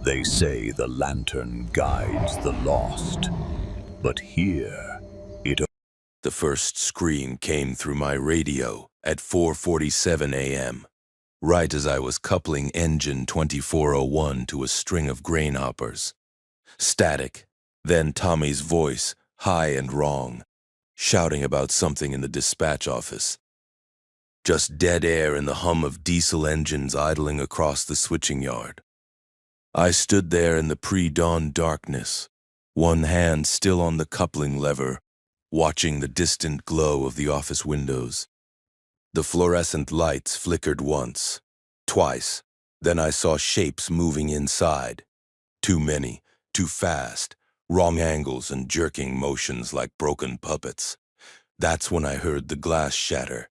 They say the lantern guides the lost, but here it... The first scream came through my radio at 4:47 a.m., right as I was coupling engine 2401 to a string of grain hoppers. Static, then Tommy's voice, high and wrong, shouting about something in the dispatch office. Just dead air and the hum of diesel engines idling across the switching yard. I stood there in the pre-dawn darkness, one hand still on the coupling lever, watching the distant glow of the office windows. The fluorescent lights flickered once, twice, then I saw shapes moving inside. Too many, too fast, wrong angles and jerking motions like broken puppets. That's when I heard the glass shatter.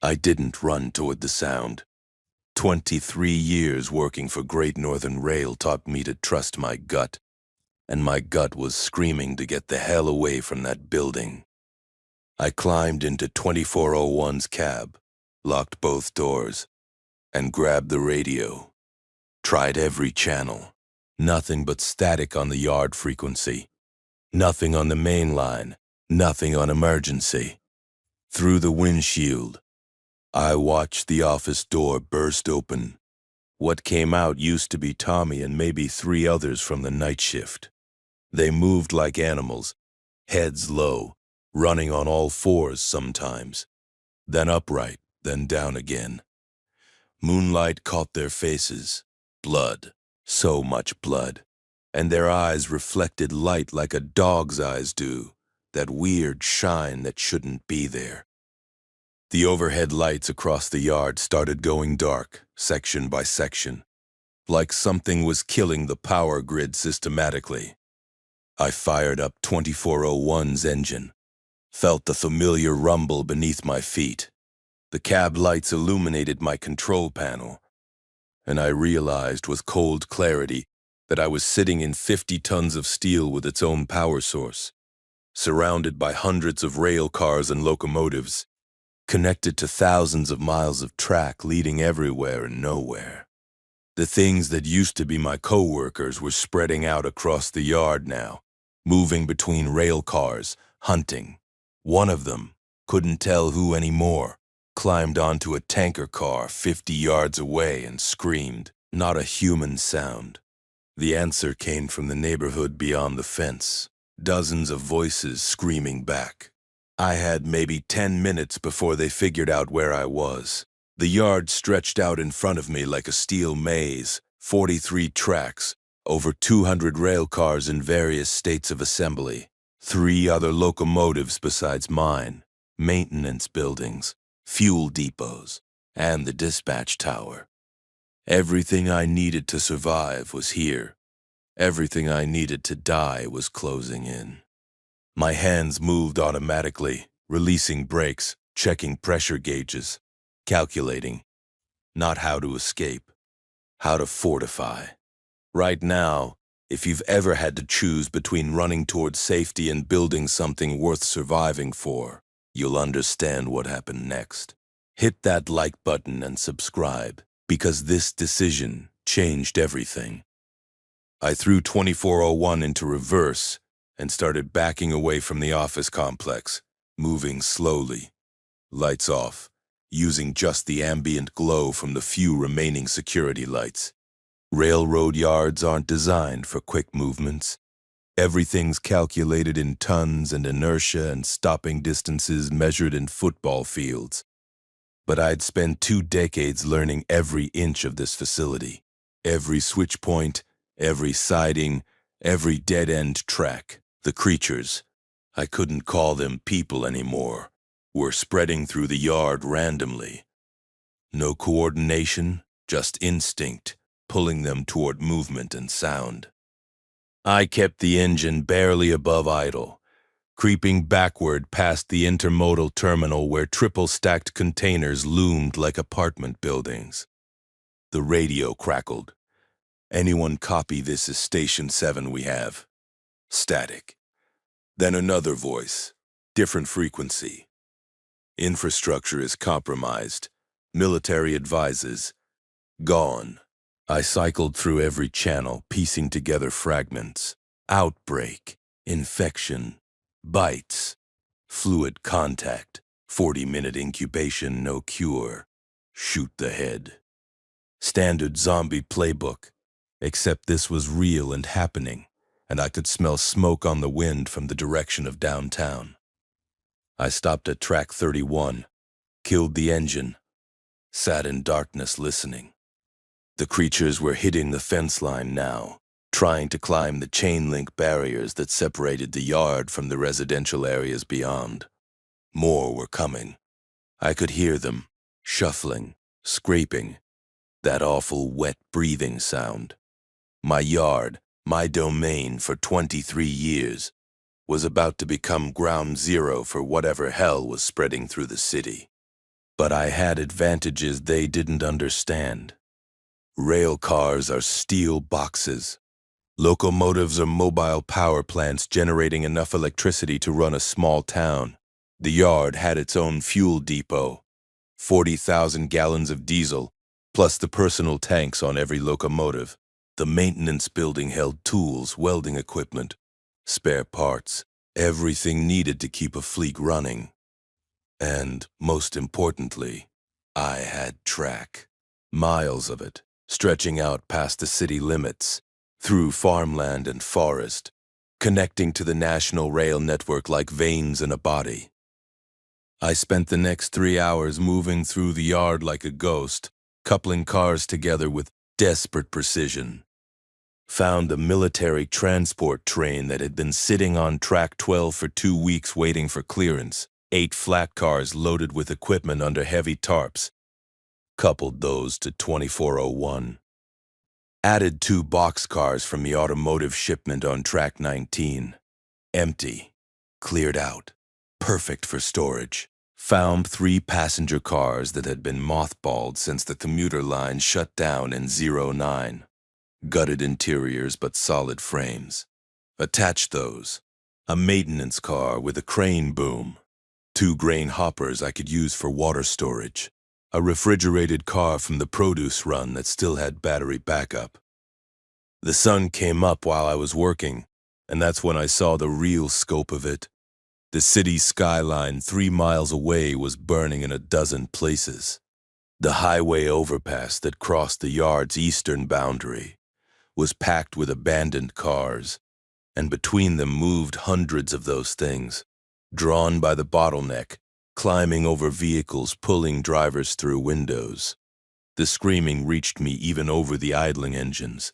I didn't run toward the sound. 23 years working for Great Northern Rail taught me to trust my gut, and my gut was screaming to get the hell away from that building. I climbed into 2401's cab, locked both doors, and grabbed the radio. Tried every channel. Nothing but static on the yard frequency. Nothing on the main line. Nothing on emergency. Through the windshield, I watched the office door burst open. What came out used to be Tommy and maybe 3 others from the night shift. They moved like animals, heads low, running on all fours sometimes, then upright, then down again. Moonlight caught their faces, blood, so much blood, and their eyes reflected light like a dog's eyes do, that weird shine that shouldn't be there. The overhead lights across the yard started going dark, section by section, like something was killing the power grid systematically. I fired up 2401's engine, felt the familiar rumble beneath my feet. The cab lights illuminated my control panel, and I realized with cold clarity that I was sitting in 50 tons of steel with its own power source, surrounded by hundreds of rail cars and locomotives, connected to thousands of miles of track leading everywhere and nowhere. The things that used to be my co-workers were spreading out across the yard now, moving between rail cars, hunting. One of them, couldn't tell who anymore, climbed onto a tanker car 50 yards away and screamed, not a human sound. The answer came from the neighborhood beyond the fence, dozens of voices screaming back. I had maybe 10 minutes before they figured out where I was. The yard stretched out in front of me like a steel maze, 43 tracks, over 200 rail cars in various states of assembly, 3 other locomotives besides mine, maintenance buildings, fuel depots, and the dispatch tower. Everything I needed to survive was here. Everything I needed to die was closing in. My hands moved automatically, releasing brakes, checking pressure gauges, calculating. Not how to escape, how to fortify. Right now, if you've ever had to choose between running towards safety and building something worth surviving for, you'll understand what happened next. Hit that like button and subscribe, because this decision changed everything. I threw 2401 into reverse and started backing away from the office complex, moving slowly. Lights off, using just the ambient glow from the few remaining security lights. Railroad yards aren't designed for quick movements. Everything's calculated in tons and inertia and stopping distances measured in football fields. But I'd spent 2 decades learning every inch of this facility, every switch point, every siding, every dead-end track. The creatures, I couldn't call them people anymore, were spreading through the yard randomly. No coordination, just instinct, pulling them toward movement and sound. I kept the engine barely above idle, creeping backward past the intermodal terminal where triple-stacked containers loomed like apartment buildings. The radio crackled. Anyone copy this is Station 7 we have. Static. Then another voice, different frequency. Infrastructure is compromised. Military advises. Gone. I cycled through every channel, piecing together fragments. Outbreak, infection, bites, fluid contact, 40-minute incubation, no cure, shoot the head. Standard zombie playbook, except this was real and happening, and I could smell smoke on the wind from the direction of downtown. I stopped at track 31, killed the engine, sat in darkness listening. The creatures were hitting the fence line now, trying to climb the chain-link barriers that separated the yard from the residential areas beyond. More were coming. I could hear them, shuffling, scraping, that awful wet breathing sound. My yard, my domain for 23 years, was about to become ground zero for whatever hell was spreading through the city. But I had advantages they didn't understand. Rail cars are steel boxes. Locomotives are mobile power plants generating enough electricity to run a small town. The yard had its own fuel depot, 40,000 gallons of diesel, plus the personal tanks on every locomotive. The maintenance building held tools, welding equipment, spare parts, everything needed to keep a fleet running. And, most importantly, I had track. Miles of it, stretching out past the city limits, through farmland and forest, connecting to the national rail network like veins in a body. I spent the next 3 hours moving through the yard like a ghost, coupling cars together with desperate precision. Found a military transport train that had been sitting on track 12 for 2 weeks waiting for clearance, 8 flat cars loaded with equipment under heavy tarps. Coupled those to 2401. Added 2 boxcars from the automotive shipment on track 19. Empty. Cleared out. Perfect for storage. Found 3 passenger cars that had been mothballed since the commuter line shut down in 09. Gutted interiors but solid frames. Attached those. A maintenance car with a crane boom. 2 grain hoppers I could use for water storage. A refrigerated car from the produce run that still had battery backup. The sun came up while I was working, and that's when I saw the real scope of it. The city skyline 3 miles away was burning in a dozen places. The highway overpass that crossed the yard's eastern boundary was packed with abandoned cars, and between them moved hundreds of those things, drawn by the bottleneck, climbing over vehicles, pulling drivers through windows. The screaming reached me even over the idling engines.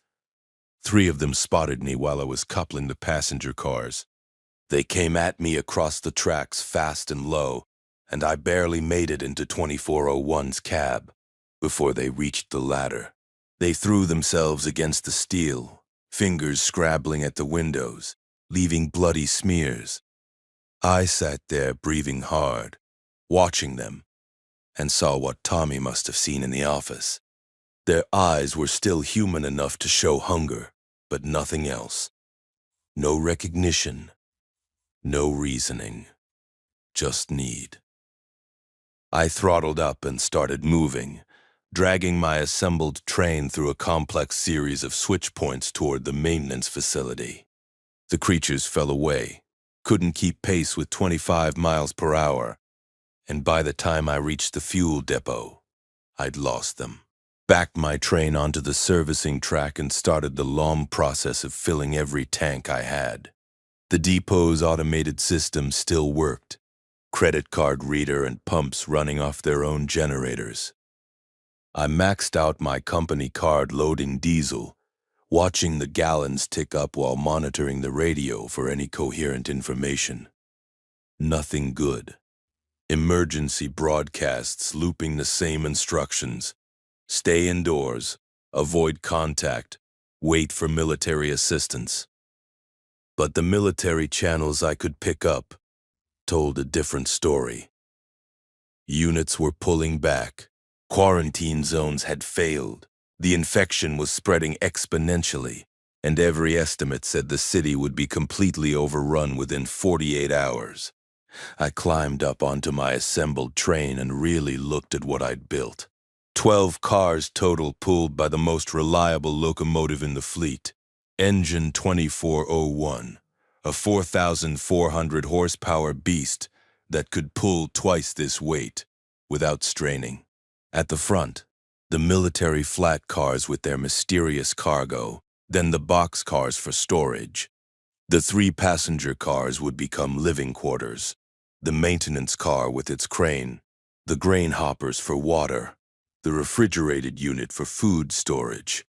3 of them spotted me while I was coupling the passenger cars. They came at me across the tracks fast and low, and I barely made it into 2401's cab before they reached the ladder. They threw themselves against the steel, fingers scrabbling at the windows, leaving bloody smears. I sat there breathing hard, watching them, and saw what Tommy must have seen in the office. Their eyes were still human enough to show hunger, but nothing else. No recognition, no reasoning, just need. I throttled up and started moving, dragging my assembled train through a complex series of switch points toward the maintenance facility. The creatures fell away, couldn't keep pace with 25 miles per hour, and by the time I reached the fuel depot, I'd lost them. Backed my train onto the servicing track and started the long process of filling every tank I had. The depot's automated system still worked, credit card reader and pumps running off their own generators. I maxed out my company card loading diesel, watching the gallons tick up while monitoring the radio for any coherent information. Nothing good. Emergency broadcasts looping the same instructions. Stay indoors, avoid contact, wait for military assistance. But the military channels I could pick up told a different story. Units were pulling back. Quarantine zones had failed. The infection was spreading exponentially, and every estimate said the city would be completely overrun within 48 hours. I climbed up onto my assembled train and really looked at what I'd built. 12 cars total pulled by the most reliable locomotive in the fleet, Engine 2401, a 4,400 horsepower beast that could pull twice this weight without straining. At the front, the military flat cars with their mysterious cargo, then the box cars for storage. The 3 passenger cars would become living quarters, the maintenance car with its crane, the grain hoppers for water, the refrigerated unit for food storage.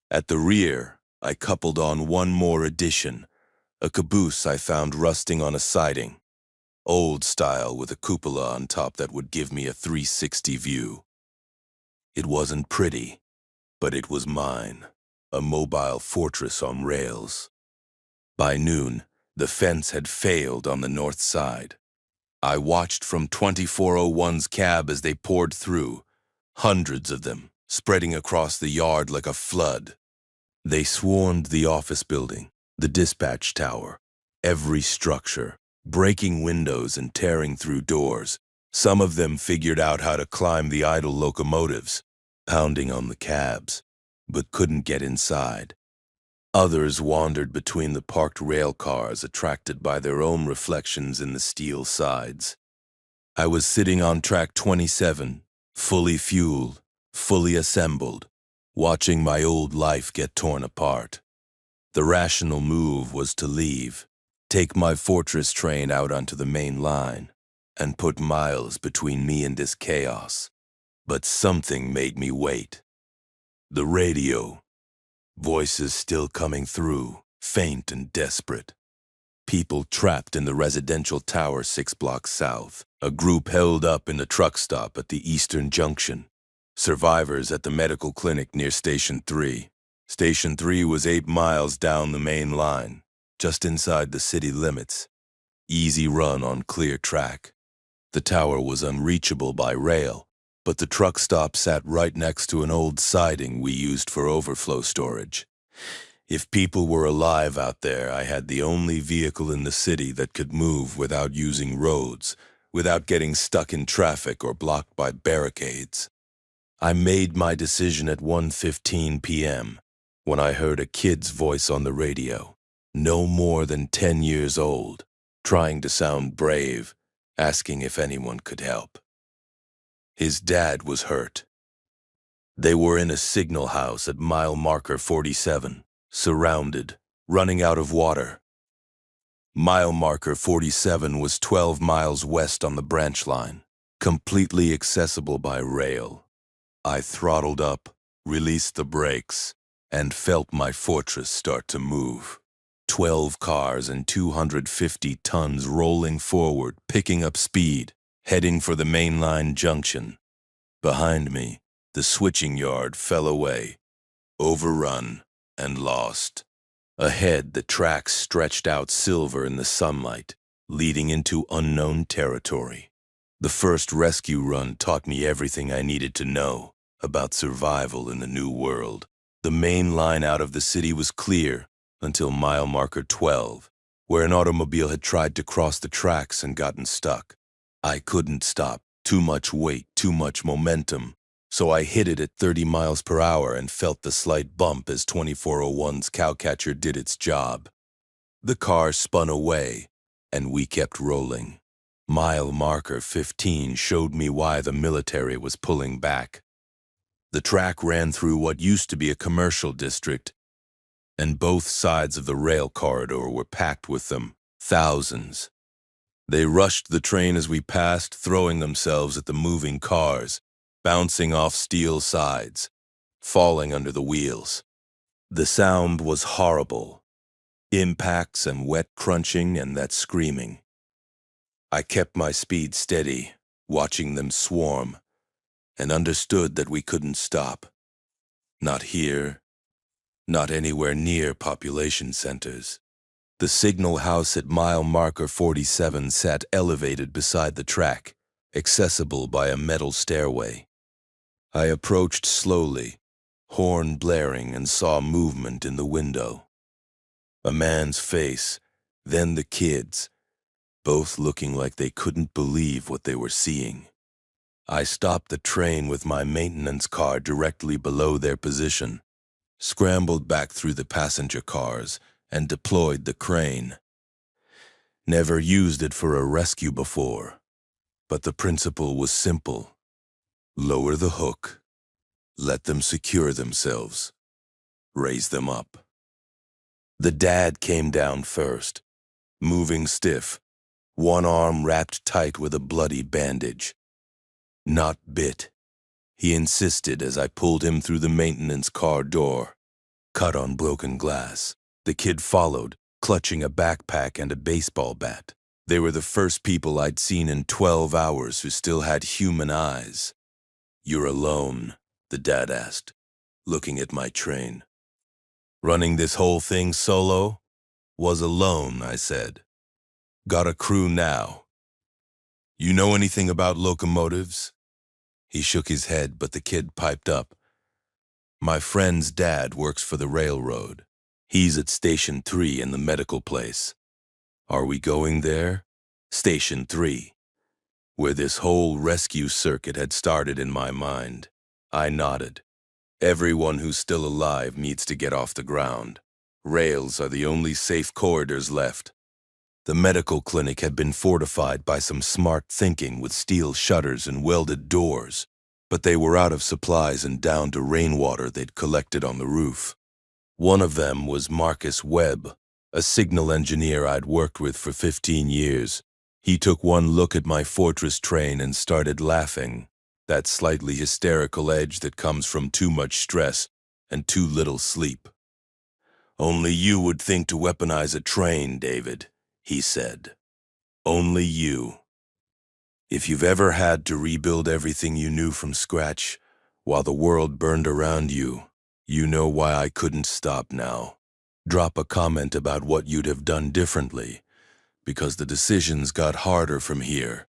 At the rear, I coupled on one more addition, a caboose I found rusting on a siding, old style with a cupola on top that would give me a 360 view. It wasn't pretty, but it was mine, a mobile fortress on rails. By noon, the fence had failed on the north side. I watched from 2401's cab as they poured through, hundreds of them, spreading across the yard like a flood. They swarmed the office building, the dispatch tower, every structure, breaking windows and tearing through doors. Some of them figured out how to climb the idle locomotives, pounding on the cabs, but couldn't get inside. Others wandered between the parked rail cars, attracted by their own reflections in the steel sides. I was sitting on track 27, fully fueled, fully assembled, watching my old life get torn apart. The rational move was to leave, take my fortress train out onto the main line, and put miles between me and this chaos. But something made me wait. The radio. Voices still coming through, faint and desperate. People trapped in the residential tower 6 blocks south. A group held up in the truck stop at the Eastern Junction. Survivors at the medical clinic near Station 3. Station 3 was 8 miles down the main line, just inside the city limits. Easy run on clear track. The tower was unreachable by rail, but the truck stop sat right next to an old siding we used for overflow storage. If people were alive out there, I had the only vehicle in the city that could move without using roads, without getting stuck in traffic or blocked by barricades. I made my decision at 1:15 p.m. when I heard a kid's voice on the radio, no more than 10 years old, trying to sound brave, asking if anyone could help. His dad was hurt. They were in a signal house at mile marker 47, surrounded, running out of water. Mile marker 47 was 12 miles west on the branch line, completely accessible by rail. I throttled up, released the brakes, and felt my fortress start to move. 12 cars and 250 tons rolling forward, picking up speed, heading for the mainline junction. Behind me, the switching yard fell away, overrun and lost. Ahead, the tracks stretched out silver in the sunlight, leading into unknown territory. The first rescue run taught me everything I needed to know about survival in the new world. The main line out of the city was clear until mile marker 12, where an automobile had tried to cross the tracks and gotten stuck. I couldn't stop. Too much weight, too much momentum. So I hit it at 30 miles per hour and felt the slight bump as 2401's cowcatcher did its job. The car spun away, and we kept rolling. Mile marker 15 showed me why the military was pulling back. The track ran through what used to be a commercial district, and both sides of the rail corridor were packed with them, thousands. They rushed the train as we passed, throwing themselves at the moving cars, bouncing off steel sides, falling under the wheels. The sound was horrible. Impacts and wet crunching and that screaming. I kept my speed steady, watching them swarm, and understood that we couldn't stop. Not here, not anywhere near population centers. The signal house at mile marker 47 sat elevated beside the track, accessible by a metal stairway. I approached slowly, horn blaring, and saw movement in the window. A man's face, then the kids, both looking like they couldn't believe what they were seeing. I stopped the train with my maintenance car directly below their position, scrambled back through the passenger cars, and deployed the crane. Never used it for a rescue before, but the principle was simple. Lower the hook, let them secure themselves, raise them up. The dad came down first, moving stiff, one arm wrapped tight with a bloody bandage. Not bit. He insisted as I pulled him through the maintenance car door. Cut on broken glass. The kid followed, clutching a backpack and a baseball bat. They were the first people I'd seen in 12 hours who still had human eyes. "You're alone?" the dad asked, looking at my train. "Running this whole thing solo?" "Was alone," I said. "Got a crew now." "You know anything about locomotives?" He shook his head, but the kid piped up. "My friend's dad works for the railroad. He's at Station 3 in the medical place." "Are we going there?" "Station 3, where this whole rescue circuit had started in my mind." I nodded. "Everyone who's still alive needs to get off the ground. Rails are the only safe corridors left." The medical clinic had been fortified by some smart thinking with steel shutters and welded doors, but they were out of supplies and down to rainwater they'd collected on the roof. One of them was Marcus Webb, a signal engineer I'd worked with for 15 years. He took one look at my Fortress train and started laughing, that slightly hysterical edge that comes from too much stress and too little sleep. "Only you would think to weaponize a train, David," he said. "Only you. If you've ever had to rebuild everything you knew from scratch while the world burned around you, you know why I couldn't stop now. Drop a comment about what you'd have done differently, because the decisions got harder from here."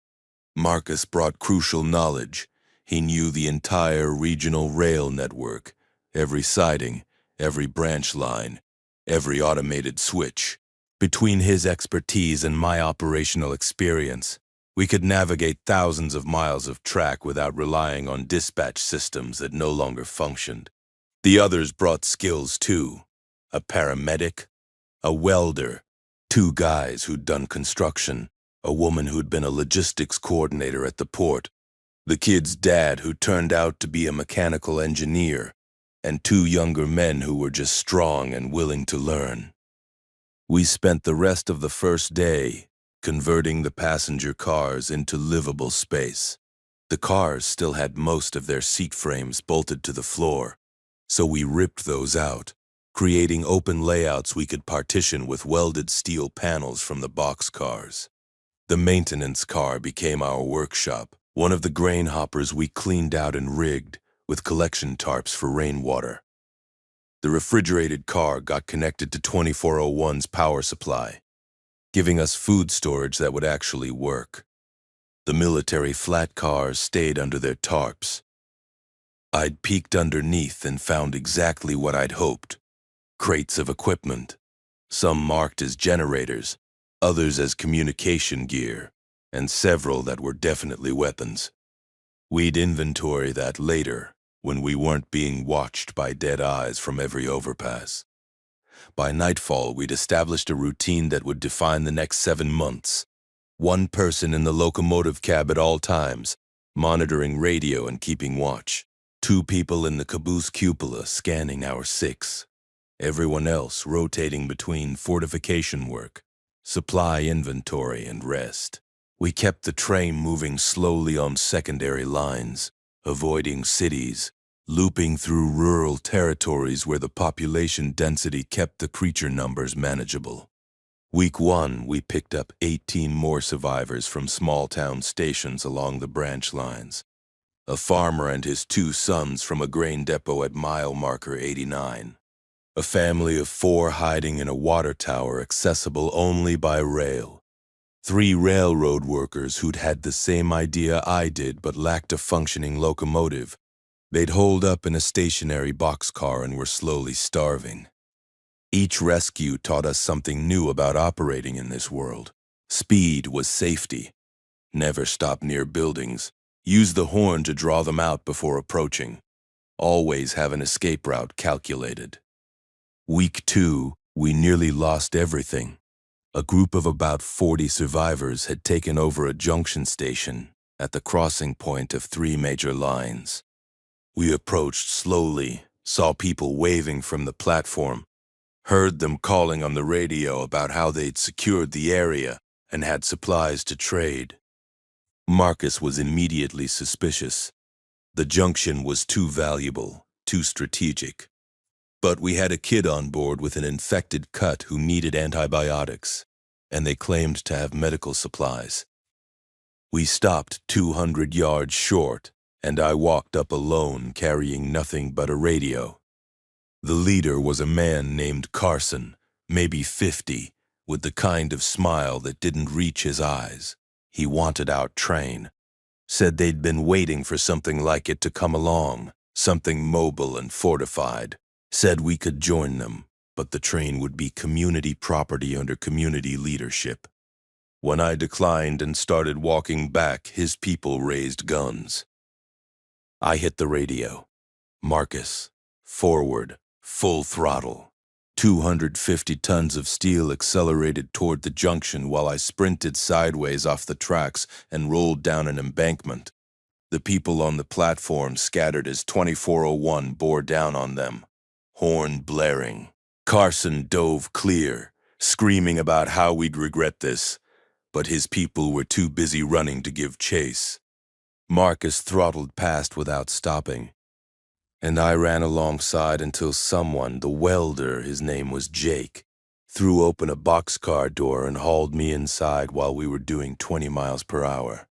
Marcus brought crucial knowledge. He knew the entire regional rail network, every siding, every branch line, every automated switch. Between his expertise and my operational experience, we could navigate thousands of miles of track without relying on dispatch systems that no longer functioned. The others brought skills too. A paramedic, a welder, 2 guys who'd done construction, a woman who'd been a logistics coordinator at the port, the kid's dad who turned out to be a mechanical engineer, and 2 younger men who were just strong and willing to learn. We spent the rest of the first day converting the passenger cars into livable space. The cars still had most of their seat frames bolted to the floor, so we ripped those out, creating open layouts we could partition with welded steel panels from the boxcars. The maintenance car became our workshop, one of the grain hoppers we cleaned out and rigged with collection tarps for rainwater. The refrigerated car got connected to 2401's power supply, giving us food storage that would actually work. The military flat cars stayed under their tarps. I'd peeked underneath and found exactly what I'd hoped: crates of equipment, some marked as generators, others as communication gear, and several that were definitely weapons. We'd inventory that later, when we weren't being watched by dead eyes from every overpass. By nightfall, we'd established a routine that would define the next 7 months. 1 person in the locomotive cab at all times, monitoring radio and keeping watch. 2 people in the caboose cupola scanning our 6. Everyone else rotating between fortification work, supply inventory, and rest. We kept the train moving slowly on secondary lines, avoiding cities, looping through rural territories where the population density kept the creature numbers manageable. Week 1, we picked up 18 more survivors from small-town stations along the branch lines. A farmer and his 2 sons from a grain depot at mile marker 89. A family of 4 hiding in a water tower accessible only by rail. 3 railroad workers who'd had the same idea I did but lacked a functioning locomotive. They'd holed up in a stationary boxcar and were slowly starving. Each rescue taught us something new about operating in this world. Speed was safety. Never stop near buildings. Use the horn to draw them out before approaching. Always have an escape route calculated. Week 2, we nearly lost everything. A group of about 40 survivors had taken over a junction station at the crossing point of 3 major lines. We approached slowly, saw people waving from the platform, heard them calling on the radio about how they'd secured the area and had supplies to trade. Marcus was immediately suspicious. The junction was too valuable, too strategic. But we had a kid on board with an infected cut who needed antibiotics, and they claimed to have medical supplies. We stopped 200 yards short, and I walked up alone carrying nothing but a radio. The leader was a man named Carson, maybe 50, with the kind of smile that didn't reach his eyes. He wanted our train. Said they'd been waiting for something like it to come along, something mobile and fortified. Said we could join them, but the train would be community property under community leadership. When I declined and started walking back, his people raised guns. I hit the radio. Marcus, forward, full throttle. 250 tons of steel accelerated toward the junction while I sprinted sideways off the tracks and rolled down an embankment. The people on the platform scattered as 2401 bore down on them, horn blaring. Carson dove clear, screaming about how we'd regret this, but his people were too busy running to give chase. Marcus throttled past without stopping, and I ran alongside until someone, the welder, his name was Jake, threw open a boxcar door and hauled me inside while we were doing 20 miles per hour.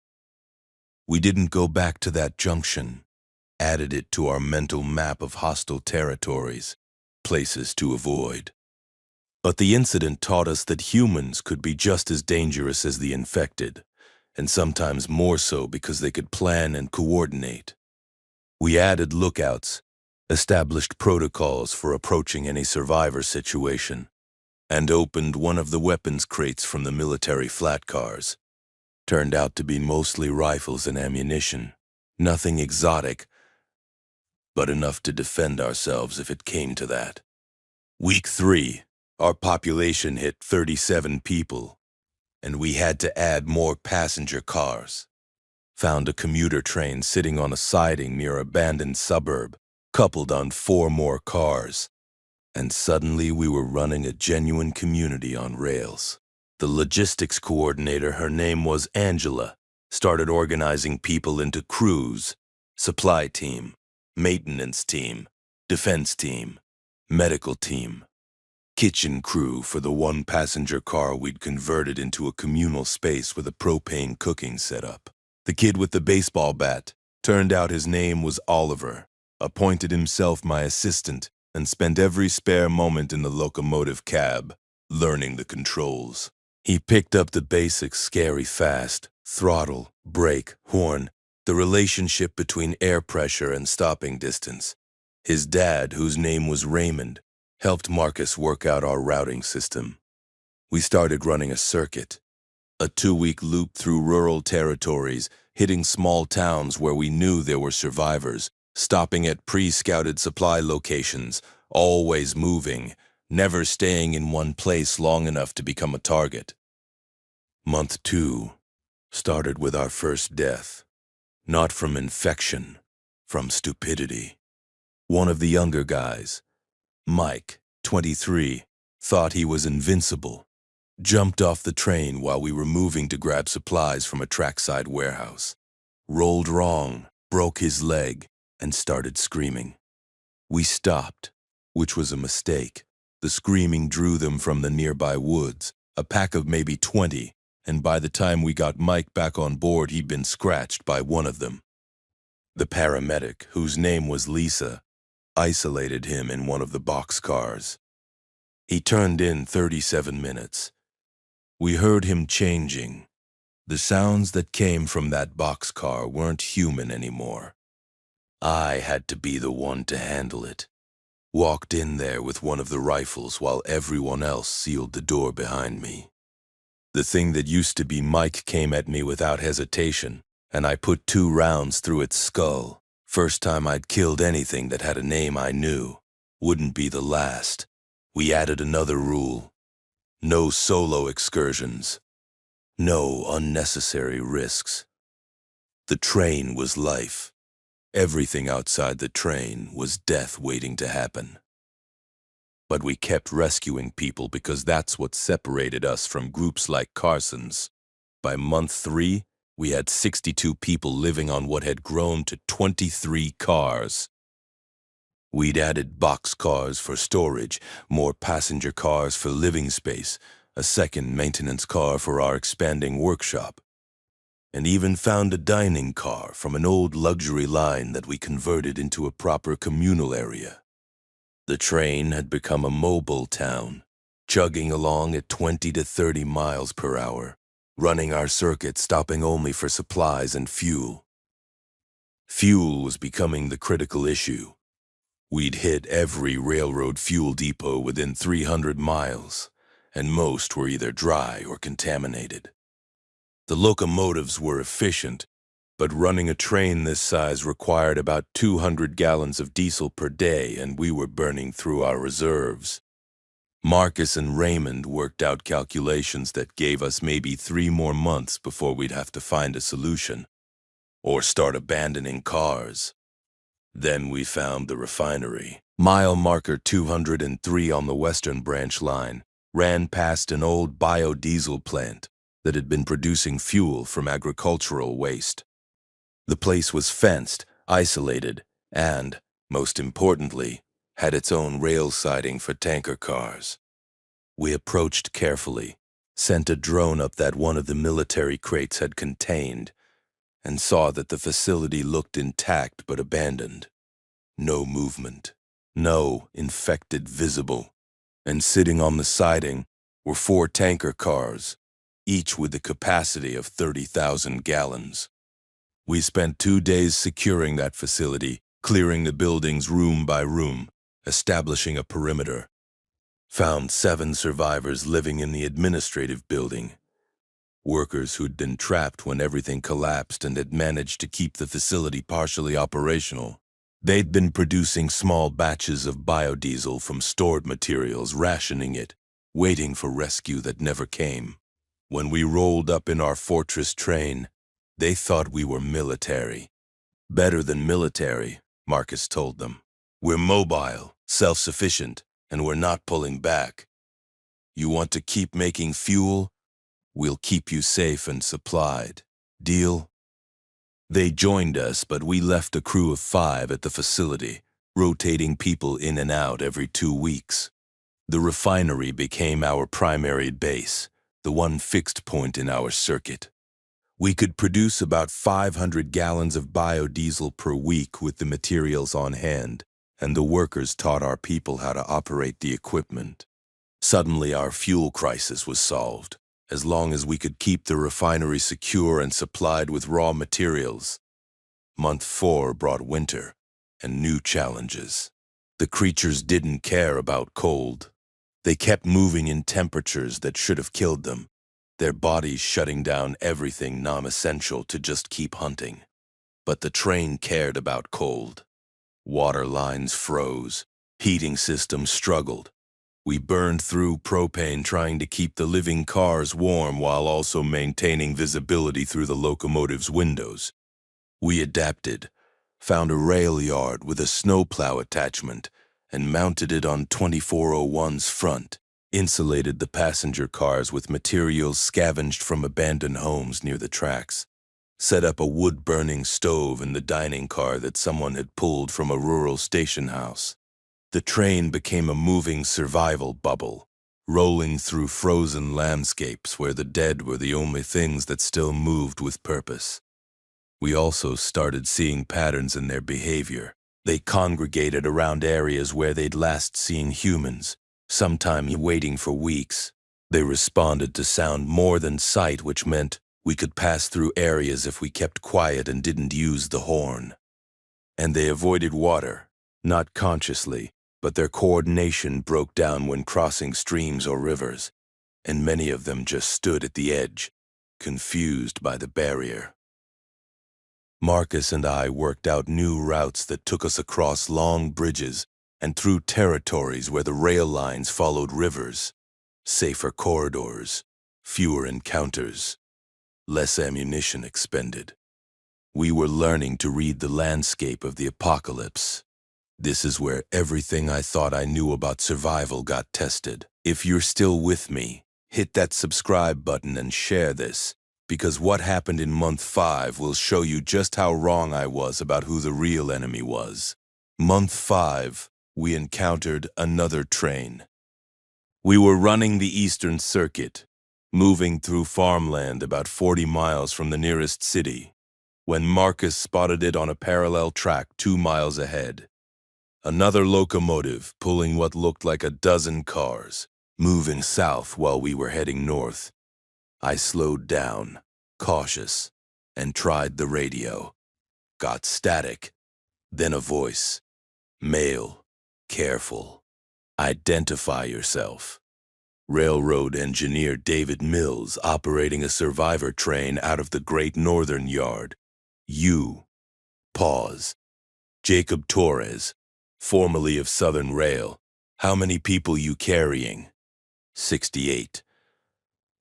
We didn't go back to that junction, added it to our mental map of hostile territories, places to avoid. But the incident taught us that humans could be just as dangerous as the infected, and sometimes more so because they could plan and coordinate. We added lookouts, established protocols for approaching any survivor situation, and opened one of the weapons crates from the military flat cars. Turned out to be mostly rifles and ammunition, nothing exotic, but enough to defend ourselves if it came to that. Week 3, our population hit 37 people, and we had to add more passenger cars. Found a commuter train sitting on a siding near an abandoned suburb, coupled on 4 more cars, and suddenly we were running a genuine community on rails. The logistics coordinator, her name was Angela, started organizing people into crews, supply team, maintenance team, defense team, medical team, kitchen crew for the 1 passenger car we'd converted into a communal space with a propane cooking setup. The kid with the baseball bat, turned out his name was Oliver, appointed himself my assistant, and spent every spare moment in the locomotive cab, learning the controls. He picked up the basics scary fast: throttle, brake, horn, the relationship between air pressure and stopping distance. His dad, whose name was Raymond, helped Marcus work out our routing system. We started running a circuit, a 2-week loop through rural territories, hitting small towns where we knew there were survivors, stopping at pre-scouted supply locations, always moving, never staying in one place long enough to become a target. Month 2 started with our first death, not from infection, from stupidity. One of the younger guys, Mike, 23, thought he was invincible. Jumped off the train while we were moving to grab supplies from a trackside warehouse. Rolled wrong, broke his leg, and started screaming. We stopped, which was a mistake. The screaming drew them from the nearby woods, a pack of maybe 20, and by the time we got Mike back on board, he'd been scratched by one of them. The paramedic, whose name was Lisa, isolated him in one of the boxcars. He turned in 37 minutes. We heard him changing. The sounds that came from that boxcar weren't human anymore. I had to be the one to handle it. Walked in there with one of the rifles while everyone else sealed the door behind me. The thing that used to be Mike came at me without hesitation, and I put 2 rounds through its skull. First time I'd killed anything that had a name I knew. Wouldn't be the last. We added another rule. No solo excursions. No unnecessary risks. The train was life. Everything outside the train was death waiting to happen. But we kept rescuing people because that's what separated us from groups like Carson's. By month 3, we had 62 people living on what had grown to 23 cars. We'd added boxcars for storage, more passenger cars for living space, a second maintenance car for our expanding workshop, and even found a dining car from an old luxury line that we converted into a proper communal area. The train had become a mobile town, chugging along at 20 to 30 miles per hour, running our circuit, stopping only for supplies and fuel. Fuel was becoming the critical issue. We'd hit every railroad fuel depot within 300 miles, and most were either dry or contaminated. The locomotives were efficient, but running a train this size required about 200 gallons of diesel per day, and we were burning through our reserves. Marcus and Raymond worked out calculations that gave us maybe 3 more months before we'd have to find a solution, or start abandoning cars. Then we found the refinery. Mile marker 203 on the Western Branch line ran past an old biodiesel plant that had been producing fuel from agricultural waste. The place was fenced, isolated, and, most importantly, had its own rail siding for tanker cars. We approached carefully, sent a drone up that one of the military crates had contained, and saw that the facility looked intact but abandoned. No movement, no infected visible, and sitting on the siding were 4 tanker cars, each with the capacity of 30,000 gallons. We spent 2 days securing that facility, clearing the buildings room by room, establishing a perimeter. Found 7 survivors living in the administrative building, workers who'd been trapped when everything collapsed and had managed to keep the facility partially operational. They'd been producing small batches of biodiesel from stored materials, rationing it, waiting for rescue that never came. When we rolled up in our fortress train, they thought we were military. Better than military, Marcus told them. We're mobile, self-sufficient, and we're not pulling back. You want to keep making fuel? We'll keep you safe and supplied. Deal? They joined us, but we left a crew of 5 at the facility, rotating people in and out every 2 weeks. The refinery became our primary base, the one fixed point in our circuit. We could produce about 500 gallons of biodiesel per week with the materials on hand, and the workers taught our people how to operate the equipment. Suddenly, our fuel crisis was solved. As long as we could keep the refinery secure and supplied with raw materials. Month 4 brought winter and new challenges. The creatures didn't care about cold. They kept moving in temperatures that should have killed them, their bodies shutting down everything non-essential to just keep hunting. But the train cared about cold. Water lines froze, heating systems struggled. We burned through propane trying to keep the living cars warm while also maintaining visibility through the locomotive's windows. We adapted, found a rail yard with a snowplow attachment, and mounted it on 2401's front, insulated the passenger cars with materials scavenged from abandoned homes near the tracks, set up a wood-burning stove in the dining car that someone had pulled from a rural station house. The train became a moving survival bubble, rolling through frozen landscapes where the dead were the only things that still moved with purpose. We also started seeing patterns in their behavior. They congregated around areas where they'd last seen humans, sometimes waiting for weeks. They responded to sound more than sight, which meant we could pass through areas if we kept quiet and didn't use the horn. And they avoided water, not consciously, but their coordination broke down when crossing streams or rivers, and many of them just stood at the edge, confused by the barrier. Marcus and I worked out new routes that took us across long bridges and through territories where the rail lines followed rivers. Safer corridors, fewer encounters, less ammunition expended. We were learning to read the landscape of the apocalypse. This is where everything I thought I knew about survival got tested. If you're still with me, hit that subscribe button and share this, because what happened in month 5 will show you just how wrong I was about who the real enemy was. Month 5, we encountered another train. We were running the Eastern Circuit, moving through farmland about 40 miles from the nearest city, when Marcus spotted it on a parallel track 2 miles ahead. Another locomotive pulling what looked like a dozen cars, moving south while we were heading north. I slowed down, cautious, and tried the radio. Got static, then a voice. Male, careful. Identify yourself. Railroad engineer David Mills operating a survivor train out of the Great Northern Yard. You. Pause. Jacob Torres, formerly of Southern Rail. How many people you carrying? 68.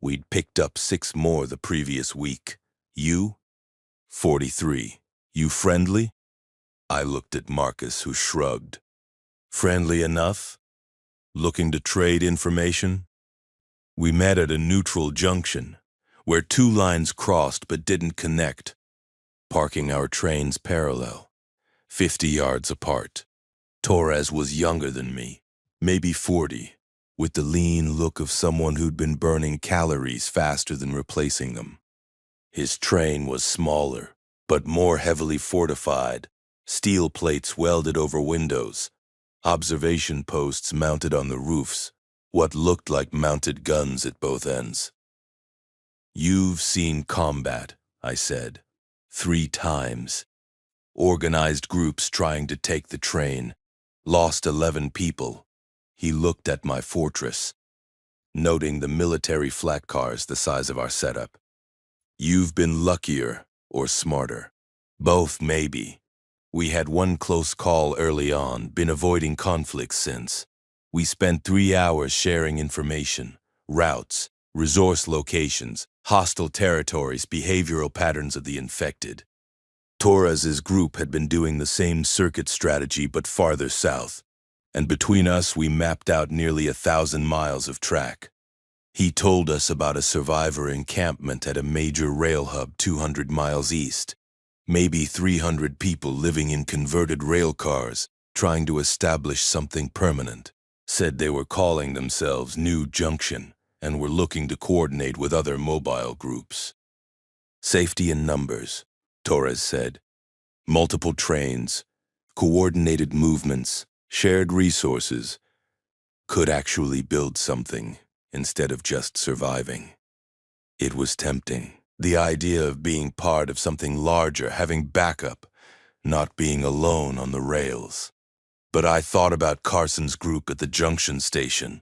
We'd picked up 6 more the previous week. You? 43. You friendly? I looked at Marcus, who shrugged. Friendly enough? Looking to trade information? We met at a neutral junction, where 2 lines crossed but didn't connect, parking our trains parallel, 50 yards apart. Torres was younger than me, maybe 40, with the lean look of someone who'd been burning calories faster than replacing them. His train was smaller, but more heavily fortified, steel plates welded over windows, observation posts mounted on the roofs, what looked like mounted guns at both ends. You've seen combat, I said, 3 times. Organized groups trying to take the train, lost 11 people. He looked at my fortress, noting the military flat cars the size of our setup. You've been luckier or smarter. Both, maybe. We had 1 close call early on, been avoiding conflicts since. We spent 3 hours sharing information, routes, resource locations, hostile territories, behavioral patterns of the infected. Torres's group had been doing the same circuit strategy but farther south, and between us we mapped out nearly 1,000 miles of track. He told us about a survivor encampment at a major rail hub 200 miles east. Maybe 300 people living in converted rail cars, trying to establish something permanent. Said they were calling themselves New Junction and were looking to coordinate with other mobile groups. Safety in numbers, Torres said. Multiple trains, coordinated movements, shared resources. Could actually build something instead of just surviving. It was tempting. The idea of being part of something larger, having backup, not being alone on the rails. But I thought about Carson's group at the junction station,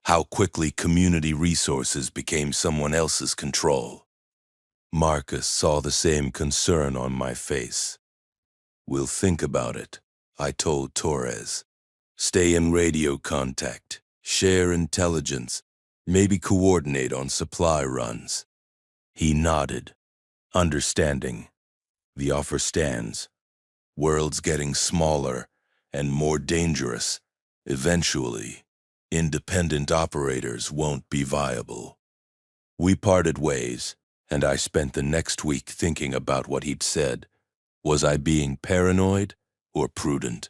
how quickly community resources became someone else's control. Marcus saw the same concern on my face. We'll think about it, I told Torres. Stay in radio contact, share intelligence, maybe coordinate on supply runs. He nodded, understanding. The offer stands. World's getting smaller and more dangerous. Eventually, independent operators won't be viable. We parted ways, and I spent the next week thinking about what he'd said. Was I being paranoid or prudent?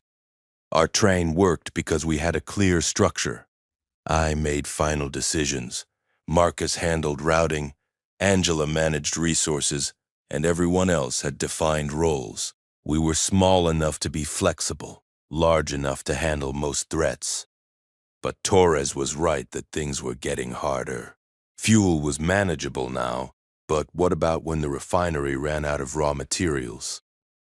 Our train worked because we had a clear structure. I made final decisions. Marcus handled routing, Angela managed resources, and everyone else had defined roles. We were small enough to be flexible, large enough to handle most threats. But Torres was right that things were getting harder. Fuel was manageable now, but what about when the refinery ran out of raw materials?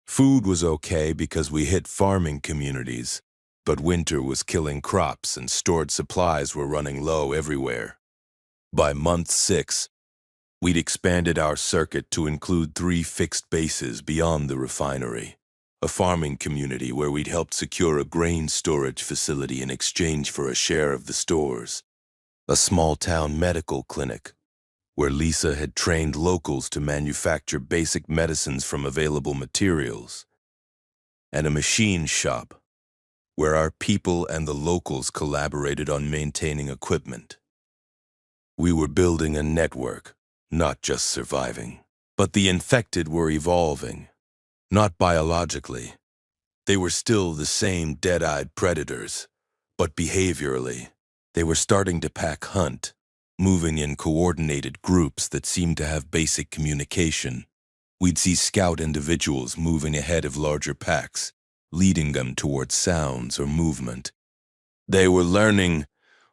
Food was okay because we hit farming communities, but winter was killing crops and stored supplies were running low everywhere. By month 6, We'd expanded our circuit to include 3 fixed bases beyond the refinery, a farming community where we'd helped secure a grain storage facility in exchange for a share of the stores, a small-town medical clinic where Lisa had trained locals to manufacture basic medicines from available materials, and a machine shop where our people and the locals collaborated on maintaining equipment. We were building a network, not just surviving. But the infected were evolving, not biologically. They were still the same dead-eyed predators, but behaviorally, they were starting to pack hunt, moving in coordinated groups that seemed to have basic communication. We'd see scout individuals moving ahead of larger packs, leading them towards sounds or movement. They were learning,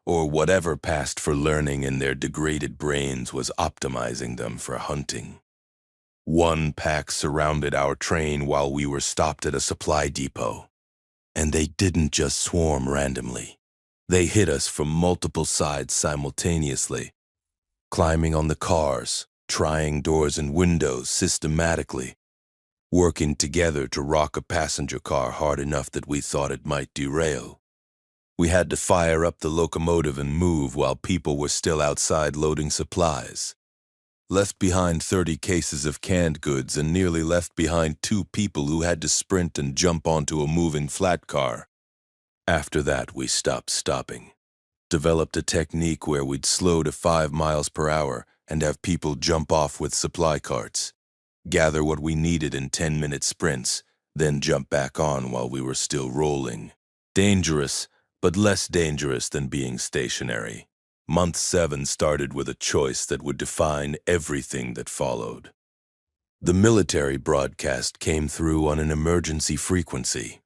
or whatever passed for learning in their degraded brains was optimizing them for hunting. One pack surrounded our train while we were stopped at a supply depot. And they didn't just swarm randomly. They hit us from multiple sides simultaneously, climbing on the cars, trying doors and windows systematically, working together to rock a passenger car hard enough that we thought it might derail. We had to fire up the locomotive and move while people were still outside loading supplies. Left behind 30 cases of canned goods and nearly left behind 2 people who had to sprint and jump onto a moving flat car. After that, we stopped stopping. Developed a technique where we'd slow to 5 miles per hour and have people jump off with supply carts, gather what we needed in 10-minute sprints, then jump back on while we were still rolling. Dangerous, but less dangerous than being stationary. Month 7 started with a choice that would define everything that followed. The military broadcast came through on an emergency frequency.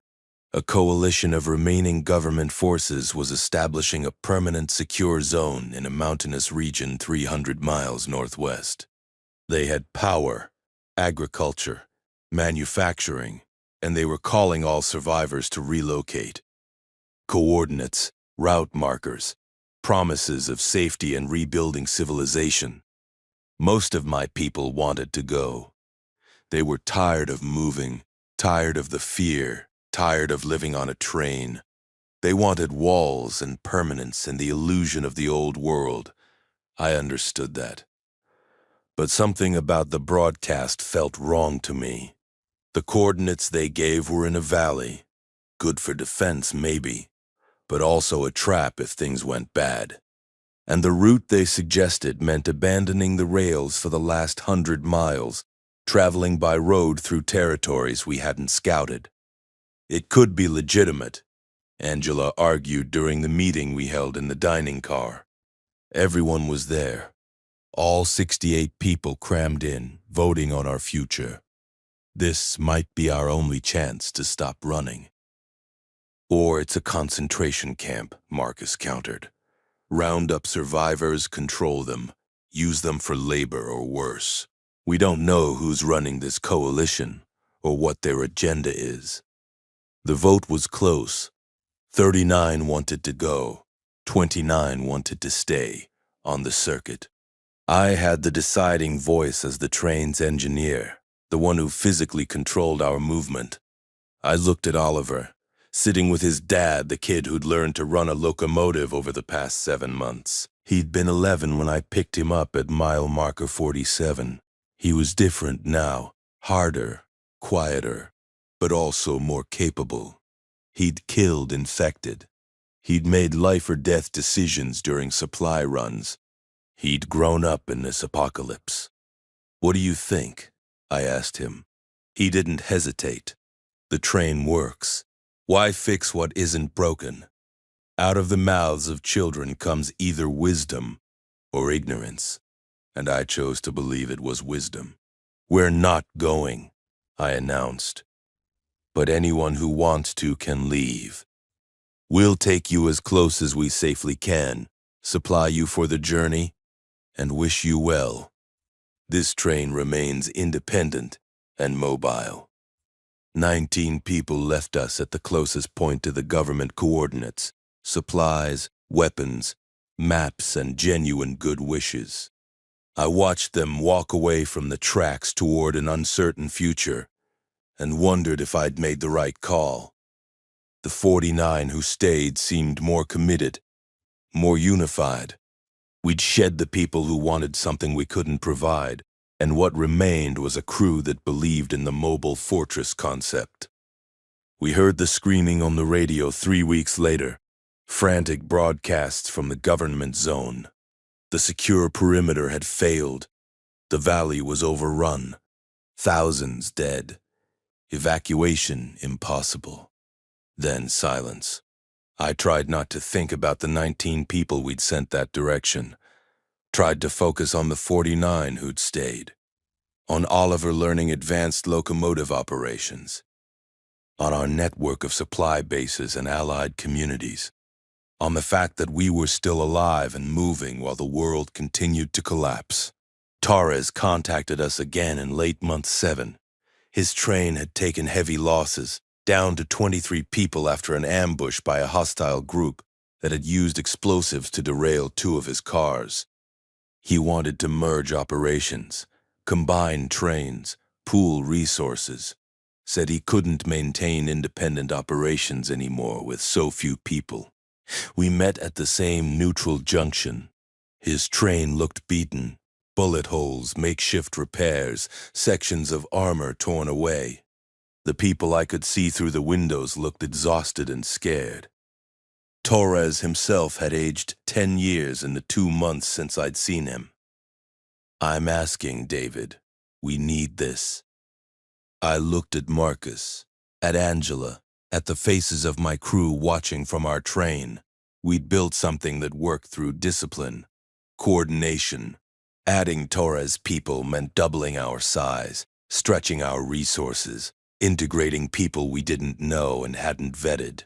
A coalition of remaining government forces was establishing a permanent secure zone in a mountainous region 300 miles northwest. They had power, agriculture, manufacturing, and they were calling all survivors to relocate. Coordinates, route markers, promises of safety and rebuilding civilization. Most of my people wanted to go. They were tired of moving, tired of the fear, tired of living on a train. They wanted walls and permanence and the illusion of the old world. I understood that. But something about the broadcast felt wrong to me. The coordinates they gave were in a valley. Good for defense, maybe, but also a trap if things went bad. And the route they suggested meant abandoning the rails for the last 100 miles, traveling by road through territories we hadn't scouted. It could be legitimate, Angela argued during the meeting we held in the dining car. Everyone was there. All 68 people crammed in, voting on our future. This might be our only chance to stop running. Or it's a concentration camp, Marcus countered. Round up survivors, control them, use them for labor or worse. We don't know who's running this coalition or what their agenda is. The vote was close. 39 wanted to go, 29 wanted to stay on the circuit. I had the deciding voice as the train's engineer, the one who physically controlled our movement. I looked at Oliver, sitting with his dad, the kid who'd learned to run a locomotive over the past 7 months. He'd been 11 when I picked him up at mile marker 47. He was different now, harder, quieter, but also more capable. He'd killed infected. He'd made life-or-death decisions during supply runs. He'd grown up in this apocalypse. "What do you think?" I asked him. He didn't hesitate. "The train works. Why fix what isn't broken? Out of the mouths of children comes either wisdom or ignorance." And I chose to believe it was wisdom. "We're not going," I announced. "But anyone who wants to can leave. We'll take you as close as we safely can, supply you for the journey, and wish you well. This train remains independent and mobile." 19 people left us at the closest point to the government coordinates, supplies, weapons, maps, and genuine good wishes. I watched them walk away from the tracks toward an uncertain future and wondered if I'd made the right call. The 49 who stayed seemed more committed, more unified. We'd shed the people who wanted something we couldn't provide, and what remained was a crew that believed in the mobile fortress concept. We heard the screaming on the radio 3 weeks later, frantic broadcasts from the government zone. The secure perimeter had failed. The valley was overrun. Thousands dead. Evacuation impossible. Then silence. I tried not to think about the 19 people we'd sent that direction. Tried to focus on the 49 who'd stayed. On Oliver learning advanced locomotive operations. On our network of supply bases and allied communities. On the fact that we were still alive and moving while the world continued to collapse. Torres contacted us again in late month 7. His train had taken heavy losses, down to 23 people after an ambush by a hostile group that had used explosives to derail 2 of his cars. He wanted to merge operations, combine trains, pool resources. Said he couldn't maintain independent operations anymore with so few people. We met at the same neutral junction. His train looked beaten, bullet holes, makeshift repairs, sections of armor torn away. The people I could see through the windows looked exhausted and scared. Torres himself had aged 10 years in the 2 months since I'd seen him. I'm asking, David, we need this. I looked at Marcus, at Angela, at the faces of my crew watching from our train. We'd built something that worked through discipline, coordination. Adding Torres people meant doubling our size, stretching our resources, integrating people we didn't know and hadn't vetted.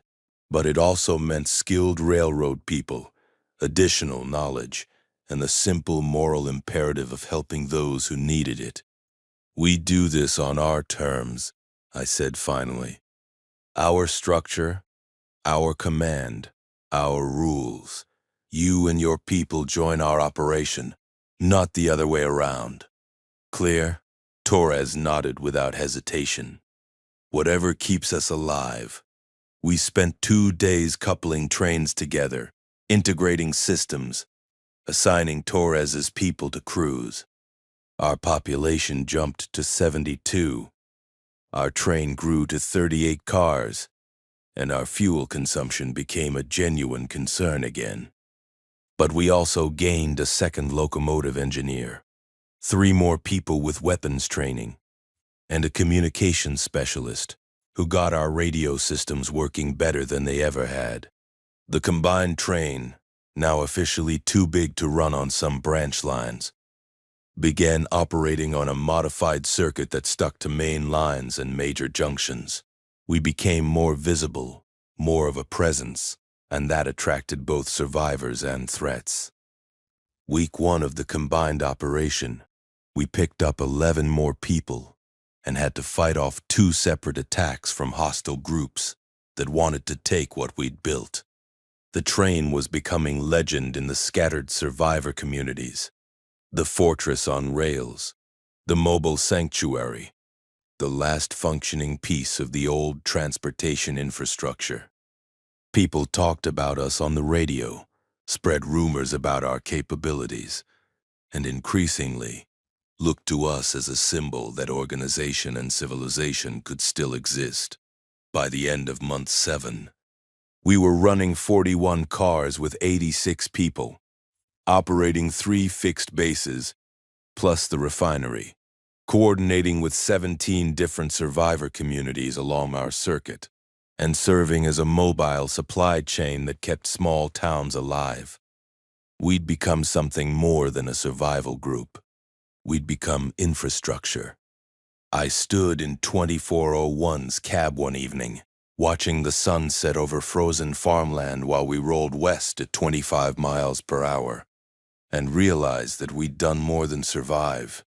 But it also meant skilled railroad people, additional knowledge, and the simple moral imperative of helping those who needed it. We do this on our terms, I said finally. Our structure, our command, our rules. You and your people join our operation, not the other way around. Clear? Torres nodded without hesitation. Whatever keeps us alive. We spent 2 days coupling trains together, integrating systems, assigning Torres's people to crews. Our population jumped to 72. Our train grew to 38 cars, and our fuel consumption became a genuine concern again. But we also gained a second locomotive engineer, 3 more people with weapons training, and a communications specialist who got our radio systems working better than they ever had. The combined train, now officially too big to run on some branch lines, began operating on a modified circuit that stuck to main lines and major junctions. We became more visible, more of a presence, and that attracted both survivors and threats. Week 1 of the combined operation, we picked up 11 more people and had to fight off 2 separate attacks from hostile groups that wanted to take what we'd built. The train was becoming legend in the scattered survivor communities. The fortress on rails, the mobile sanctuary, the last functioning piece of the old transportation infrastructure. People talked about us on the radio, spread rumors about our capabilities, and increasingly looked to us as a symbol that organization and civilization could still exist. By the end of month 7, we were running 41 cars with 86 people, operating 3 fixed bases, plus the refinery, coordinating with 17 different survivor communities along our circuit, and serving as a mobile supply chain that kept small towns alive. We'd become something more than a survival group. We'd become infrastructure. I stood in 2401's cab one evening, watching the sun set over frozen farmland while we rolled west at 25 miles per hour, and realized that we'd done more than survive.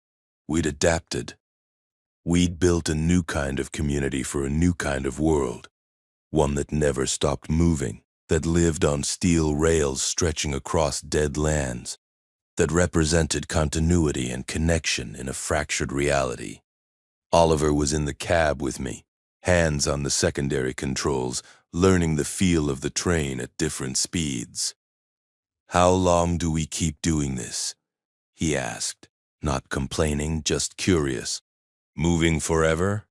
We'd adapted. We'd built a new kind of community for a new kind of world, one that never stopped moving, that lived on steel rails stretching across dead lands, that represented continuity and connection in a fractured reality. Oliver was in the cab with me, hands on the secondary controls, learning the feel of the train at different speeds. "How long do we keep doing this?" he asked, not complaining, just curious. "Moving forever?"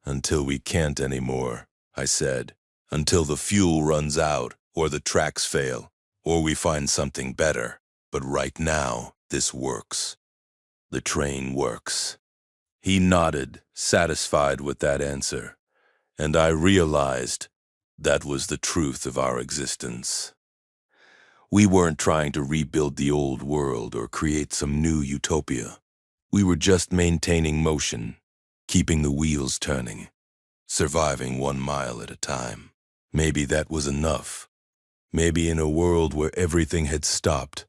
"Until we can't anymore," I said. "Until the fuel runs out, or the tracks fail, or we find something better. But right now, this works. The train works." He nodded, satisfied with that answer, and I realized that was the truth of our existence. We weren't trying to rebuild the old world or create some new utopia. We were just maintaining motion, keeping the wheels turning, surviving 1 mile at a time. Maybe that was enough. Maybe in a world where everything had stopped,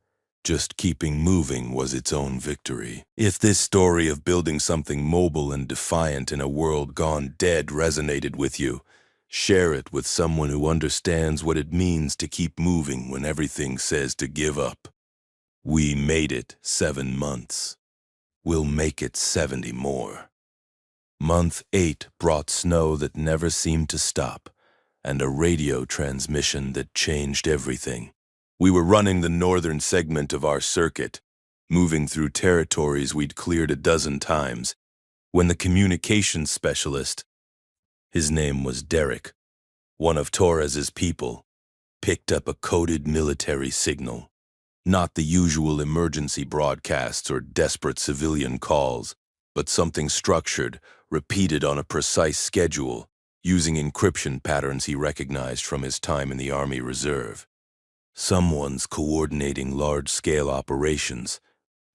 just keeping moving was its own victory. If this story of building something mobile and defiant in a world gone dead resonated with you, share it with someone who understands what it means to keep moving when everything says to give up. We made it 7 months. We'll make it 70 more. Month 8 brought snow that never seemed to stop, and a radio transmission that changed everything. We were running the northern segment of our circuit, moving through territories we'd cleared a dozen times, when the communications specialist, his name was Derek, one of Torres's people, picked up a coded military signal. Not the usual emergency broadcasts or desperate civilian calls, but something structured, repeated on a precise schedule, using encryption patterns he recognized from his time in the Army Reserve. Someone's coordinating large-scale operations,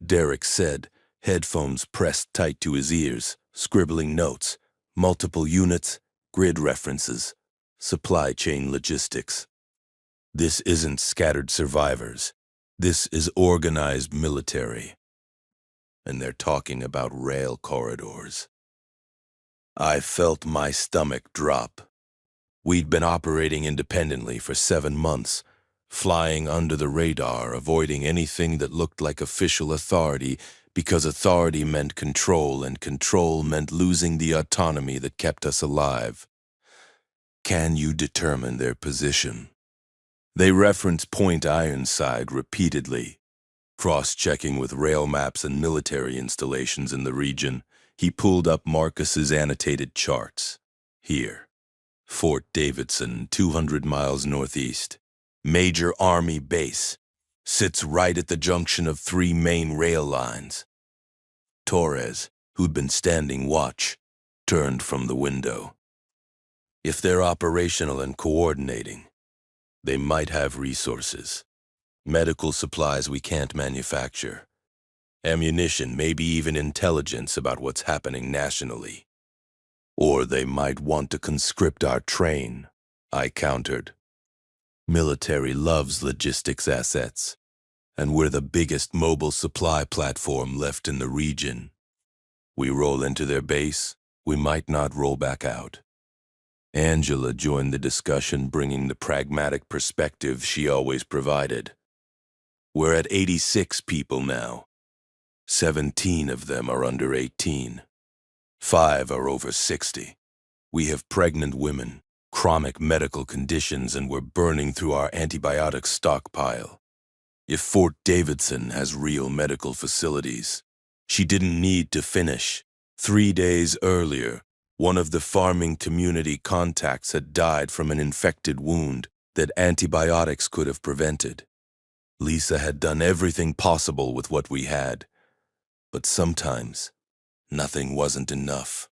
Derek said, headphones pressed tight to his ears, scribbling notes, multiple units, grid references, supply chain logistics. This isn't scattered survivors. This is organized military. And they're talking about rail corridors. I felt my stomach drop. We'd been operating independently for 7 months, flying under the radar, avoiding anything that looked like official authority, because authority meant control, and control meant losing the autonomy that kept us alive. Can you determine their position? They reference Point Ironside repeatedly. Cross-checking with rail maps and military installations in the region, he pulled up Marcus's annotated charts. Here, Fort Davidson, 200 miles northeast. Major Army base. Sits right at the junction of 3 main rail lines. Torres, who'd been standing watch, turned from the window. If they're operational and coordinating, they might have resources. Medical supplies we can't manufacture. Ammunition, maybe even intelligence about what's happening nationally. Or they might want to conscript our train, I countered. Military loves logistics assets, and we're the biggest mobile supply platform left in the region. We roll into their base, we might not roll back out. Angela joined the discussion, bringing the pragmatic perspective she always provided. We're at 86 people now. 17 of them are under 18. 5 are over 60. We have pregnant women, chronic medical conditions, and we're burning through our antibiotic stockpile. If Fort Davidson has real medical facilities, she didn't need to finish. 3 days earlier, one of the farming community contacts had died from an infected wound that antibiotics could have prevented. Lisa had done everything possible with what we had, but sometimes nothing wasn't enough.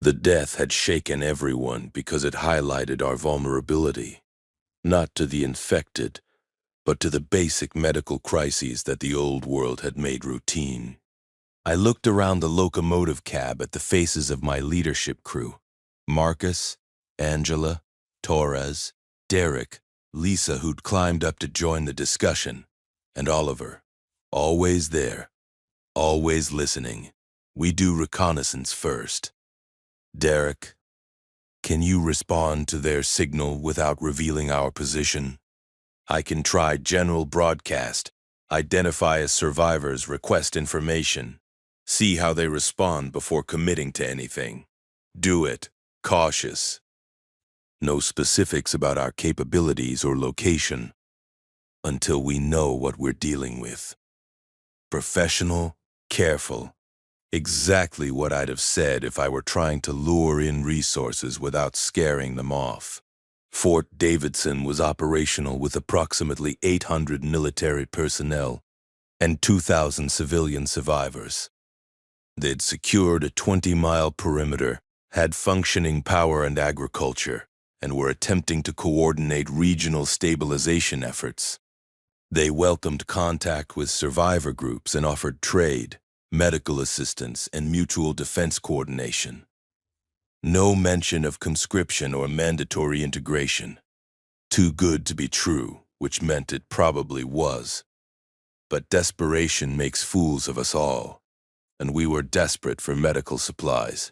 The death had shaken everyone because it highlighted our vulnerability, not to the infected, but to the basic medical crises that the old world had made routine. I looked around the locomotive cab at the faces of my leadership crew: Marcus, Angela, Torres, Derek, Lisa, who'd climbed up to join the discussion, and Oliver, always there, always listening. We do reconnaissance first. Derek, can you respond to their signal without revealing our position? I can try general broadcast. Identify as survivors, request information. See how they respond before committing to anything. Do it. Cautious. No specifics about our capabilities or location until we know what we're dealing with. Professional, careful. Exactly what I'd have said if I were trying to lure in resources without scaring them off. Fort Davidson was operational with approximately 800 military personnel and 2,000 civilian survivors. They'd secured a 20-mile perimeter, had functioning power and agriculture, and were attempting to coordinate regional stabilization efforts. They welcomed contact with survivor groups and offered trade, medical assistance, and mutual defense coordination. No mention of conscription or mandatory integration. Too good to be true, which meant it probably was. But desperation makes fools of us all, and we were desperate for medical supplies.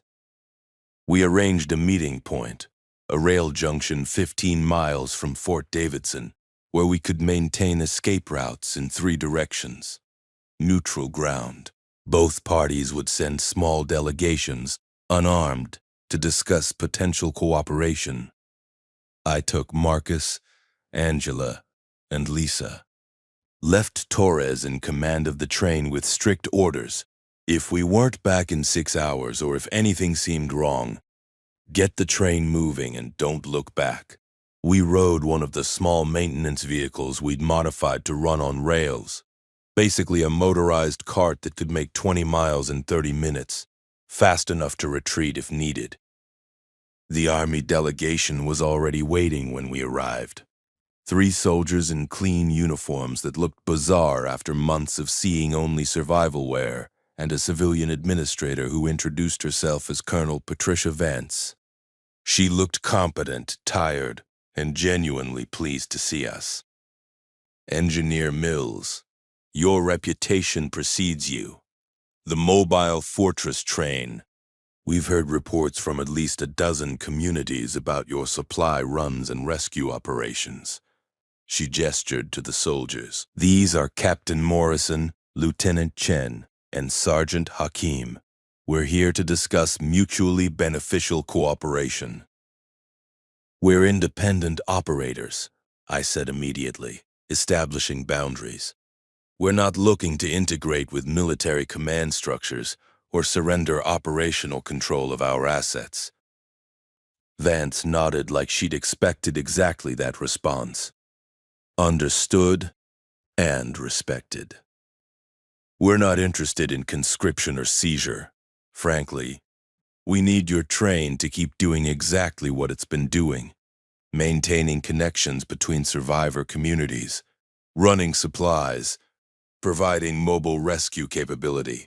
We arranged a meeting point, a rail junction 15 miles from Fort Davidson, where we could maintain escape routes in 3 directions. Neutral ground. Both parties would send small delegations, unarmed, to discuss potential cooperation. I took Marcus, Angela, and Lisa. Left Torres in command of the train with strict orders. If we weren't back in 6 hours or if anything seemed wrong, get the train moving and don't look back. We rode one of the small maintenance vehicles we'd modified to run on rails. Basically a motorized cart that could make 20 miles in 30 minutes, fast enough to retreat if needed. The Army delegation was already waiting when we arrived. 3 soldiers in clean uniforms that looked bizarre after months of seeing only survival wear, and a civilian administrator who introduced herself as Colonel Patricia Vance. She looked competent, tired, and genuinely pleased to see us. Engineer Mills, your reputation precedes you. The mobile fortress train. We've heard reports from at least a dozen communities about your supply runs and rescue operations. She gestured to the soldiers. These are Captain Morrison, Lieutenant Chen, and Sergeant Hakim. We're here to discuss mutually beneficial cooperation. We're independent operators, I said immediately, establishing boundaries. We're not looking to integrate with military command structures or surrender operational control of our assets. Vance nodded like she'd expected exactly that response. Understood and respected. We're not interested in conscription or seizure. Frankly, we need your train to keep doing exactly what it's been doing, maintaining connections between survivor communities, running supplies, providing mobile rescue capability.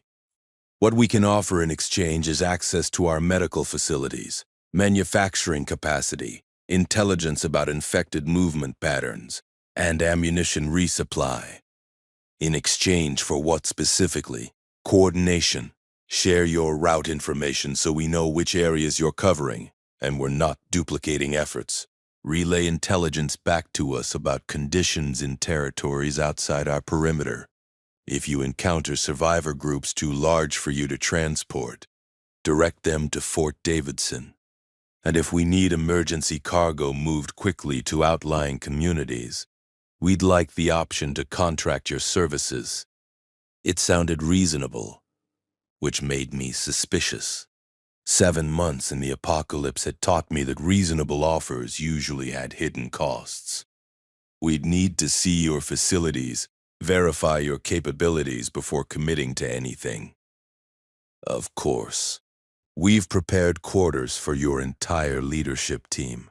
What we can offer in exchange is access to our medical facilities, manufacturing capacity, intelligence about infected movement patterns, and ammunition resupply. In exchange for what specifically? Coordination. Share your route information so we know which areas you're covering, and we're not duplicating efforts. Relay intelligence back to us about conditions in territories outside our perimeter. If you encounter survivor groups too large for you to transport, direct them to Fort Davidson. And if we need emergency cargo moved quickly to outlying communities, we'd like the option to contract your services. It sounded reasonable, which made me suspicious. 7 months in the apocalypse had taught me that reasonable offers usually had hidden costs. We'd need to see your facilities, verify your capabilities before committing to anything. Of course, we've prepared quarters for your entire leadership team.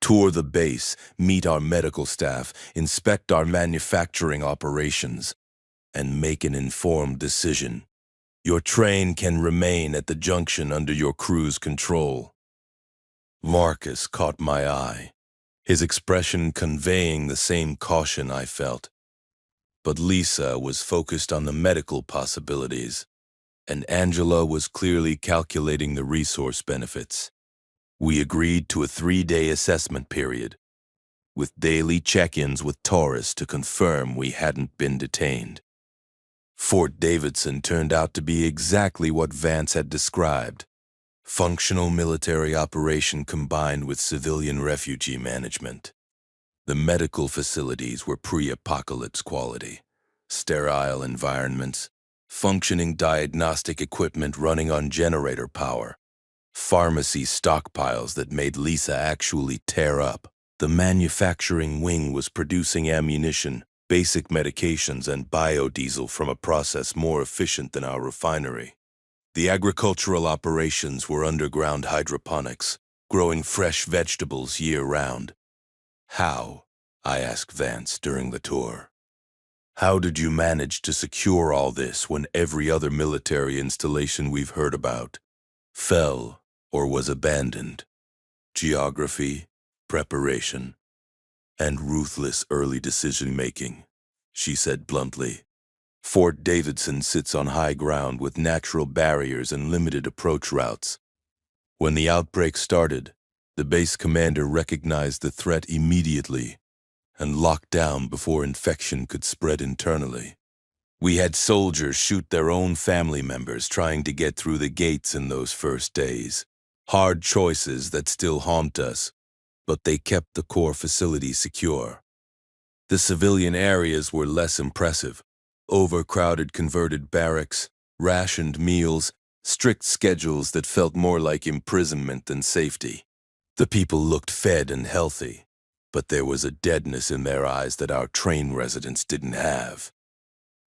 Tour the base, meet our medical staff, inspect our manufacturing operations, and make an informed decision. Your train can remain at the junction under your crew's control. Marcus caught my eye, his expression conveying the same caution I felt. But Lisa was focused on the medical possibilities, and Angela was clearly calculating the resource benefits. We agreed to a 3-day assessment period. with daily check-ins with tourists to confirm we hadn't been detained. Fort Davidson turned out to be exactly what Vance had described. Functional military operation combined with civilian refugee management. The medical facilities were pre-apocalypse quality. Sterile environments, functioning diagnostic equipment running on generator power, pharmacy stockpiles that made Lisa actually tear up. The manufacturing wing was producing ammunition, basic medications, and biodiesel from a process more efficient than our refinery. The agricultural operations were underground hydroponics, growing fresh vegetables year-round. How? I asked Vance during the tour. How did you manage to secure all this when every other military installation we've heard about fell or was abandoned? Geography, preparation, and ruthless early decision-making, she said bluntly. Fort Davidson sits on high ground with natural barriers and limited approach routes. When the outbreak started, the base commander recognized the threat immediately and locked down before infection could spread internally. We had soldiers shoot their own family members trying to get through the gates in those first days. Hard choices that still haunt us, but they kept the core facility secure. The civilian areas were less impressive. Overcrowded converted barracks, rationed meals, strict schedules that felt more like imprisonment than safety. The people looked fed and healthy, but there was a deadness in their eyes that our train residents didn't have.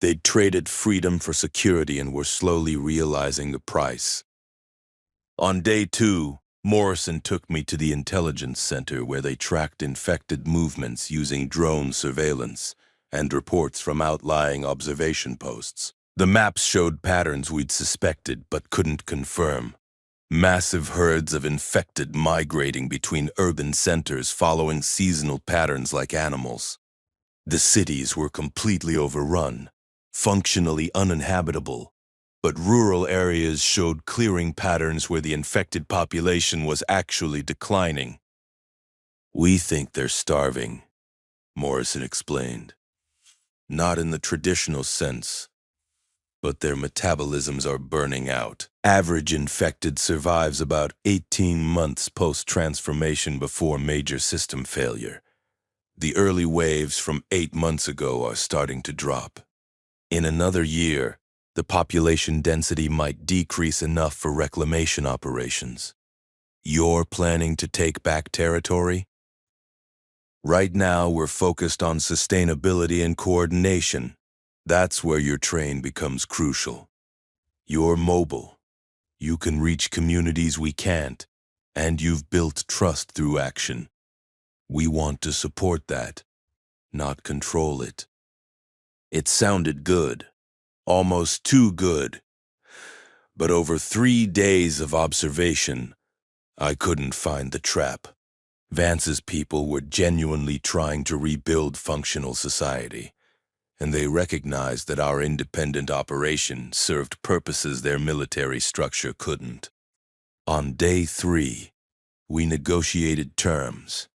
They'd traded freedom for security and were slowly realizing the price. On day 2, Morrison took me to the intelligence center where they tracked infected movements using drone surveillance and reports from outlying observation posts. The maps showed patterns we'd suspected but couldn't confirm. Massive herds of infected migrating between urban centers following seasonal patterns like animals. The cities were completely overrun, functionally uninhabitable, but rural areas showed clearing patterns where the infected population was actually declining. We think they're starving, Morrison explained. Not in the traditional sense, but their metabolisms are burning out. Average infected survives about 18 months post-transformation before major system failure. The early waves from 8 months ago are starting to drop. In another year, the population density might decrease enough for reclamation operations. You're planning to take back territory? Right now, we're focused on sustainability and coordination. That's where your train becomes crucial. You're mobile. You can reach communities we can't, and you've built trust through action. We want to support that, not control it. It sounded good, almost too good. But over 3 days of observation, I couldn't find the trap. Vance's people were genuinely trying to rebuild functional society, and they recognized that our independent operation served purposes their military structure couldn't. On day 3, we negotiated terms.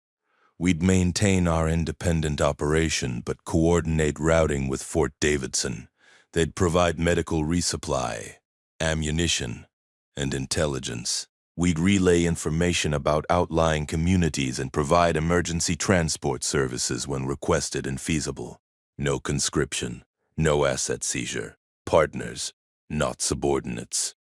We'd maintain our independent operation but coordinate routing with Fort Davidson. They'd provide medical resupply, ammunition, and intelligence. We'd relay information about outlying communities and provide emergency transport services when requested and feasible. No conscription, no asset seizure. Partners, not subordinates.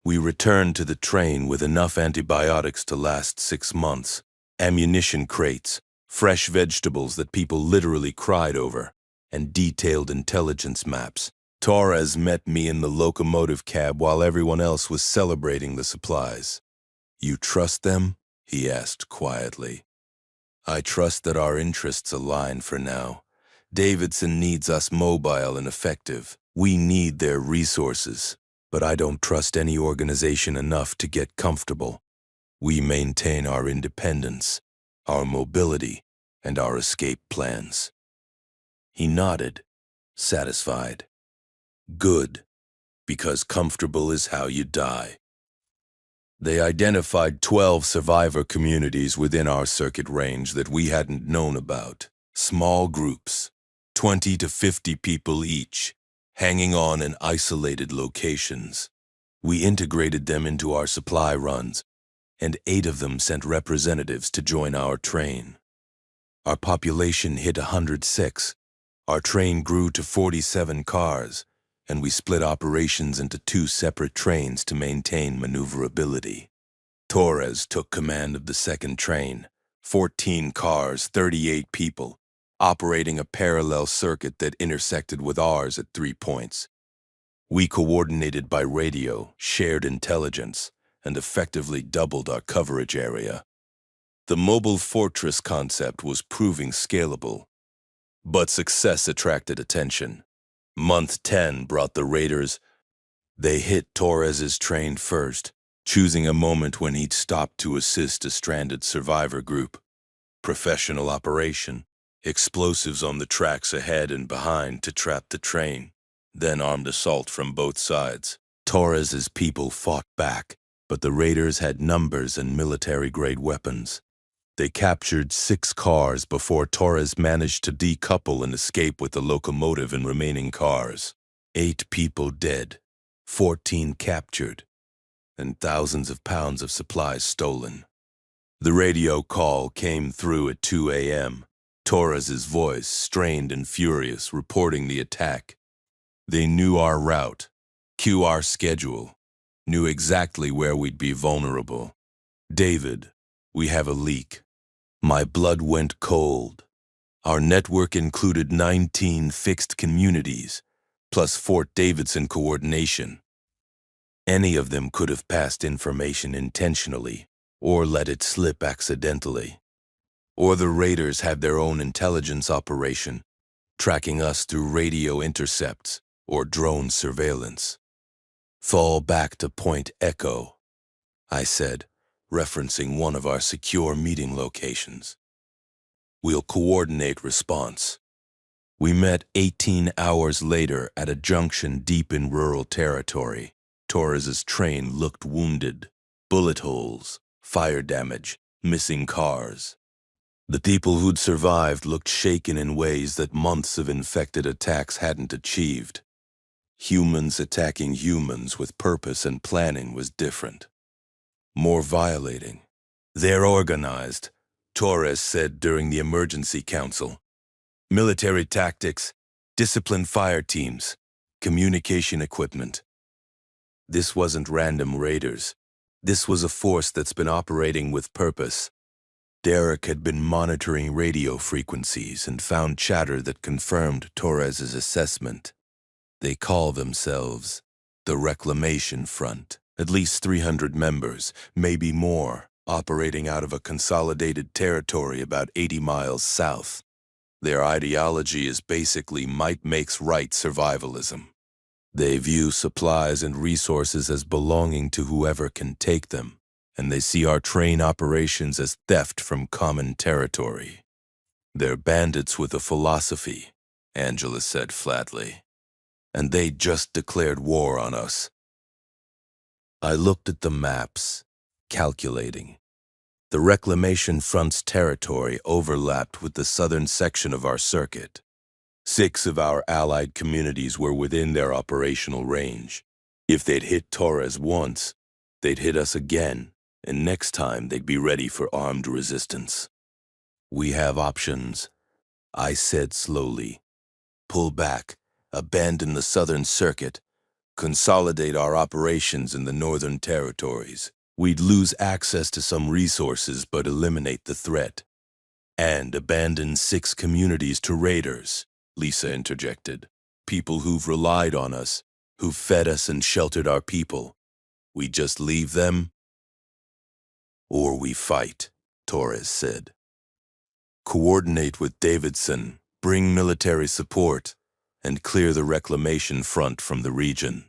We returned to the train with enough antibiotics to last 6 months, ammunition crates, fresh vegetables that people literally cried over, and detailed intelligence maps. Torres met me in the locomotive cab while everyone else was celebrating the supplies. "You trust them?" he asked quietly. "I trust that our interests align for now. Davidson needs us mobile and effective. We need their resources, but I don't trust any organization enough to get comfortable. We maintain our independence, our mobility, and our escape plans." He nodded, satisfied. "Good, because comfortable is how you die." They identified 12 survivor communities within our circuit range that we hadn't known about. Small groups, 20 to 50 people each, hanging on in isolated locations. We integrated them into our supply runs, and 8 of them sent representatives to join our train. Our population hit 106. Our train grew to 47 cars, and we split operations into 2 separate trains to maintain maneuverability. Torres took command of the second train, 14 cars, 38 people, operating a parallel circuit that intersected with ours at 3 points. We coordinated by radio, shared intelligence, and effectively doubled our coverage area. The mobile fortress concept was proving scalable, but success attracted attention. Month 10 brought the raiders. They hit Torres's train first, choosing a moment when he'd stopped to assist a stranded survivor group. Professional operation, explosives on the tracks ahead and behind to trap the train, then armed assault from both sides. Torres's people fought back, but the raiders had numbers and military-grade weapons. They captured 6 cars before Torres managed to decouple and escape with the locomotive and remaining cars. 8 people dead, 14 captured, and thousands of pounds of supplies stolen. The radio call came through at 2 a.m. Torres's voice, strained and furious, reporting the attack. They knew our route, our schedule, knew exactly where we'd be vulnerable. David, we have a leak. My blood went cold. Our network included 19 fixed communities, plus Fort Davidson coordination. Any of them could have passed information intentionally, or let it slip accidentally. Or the raiders had their own intelligence operation, tracking us through radio intercepts or drone surveillance. Fall back to Point Echo, I said, referencing one of our secure meeting locations. We'll coordinate response. We met 18 hours later at a junction deep in rural territory. Torres's train looked wounded, bullet holes, fire damage, missing cars. The people who'd survived looked shaken in ways that months of infected attacks hadn't achieved. Humans attacking humans with purpose and planning was different. More violating. They're organized, Torres said during the emergency council. Military tactics, disciplined fire teams, communication equipment. This wasn't random raiders. This was a force that's been operating with purpose. Derek had been monitoring radio frequencies and found chatter that confirmed Torres's assessment. They call themselves the Reclamation Front. At least 300 members, maybe more, operating out of a consolidated territory about 80 miles south. Their ideology is basically might makes right survivalism. They view supplies and resources as belonging to whoever can take them, and they see our train operations as theft from common territory. They're bandits with a philosophy, Angela said flatly, and they just declared war on us. I looked at the maps, calculating. The Reclamation Front's territory overlapped with the southern section of our circuit. 6 of our allied communities were within their operational range. If they'd hit Torres once, they'd hit us again, and next time they'd be ready for armed resistance. We have options, I said slowly. Pull back, abandon the southern circuit, consolidate our operations in the northern territories. We'd lose access to some resources but eliminate the threat. And abandon 6 communities to raiders, Lisa interjected. People who've relied on us, who've fed us and sheltered our people. We just leave them? Or we fight, Torres said. Coordinate with Davidson, bring military support, and clear the Reclamation Front from the region.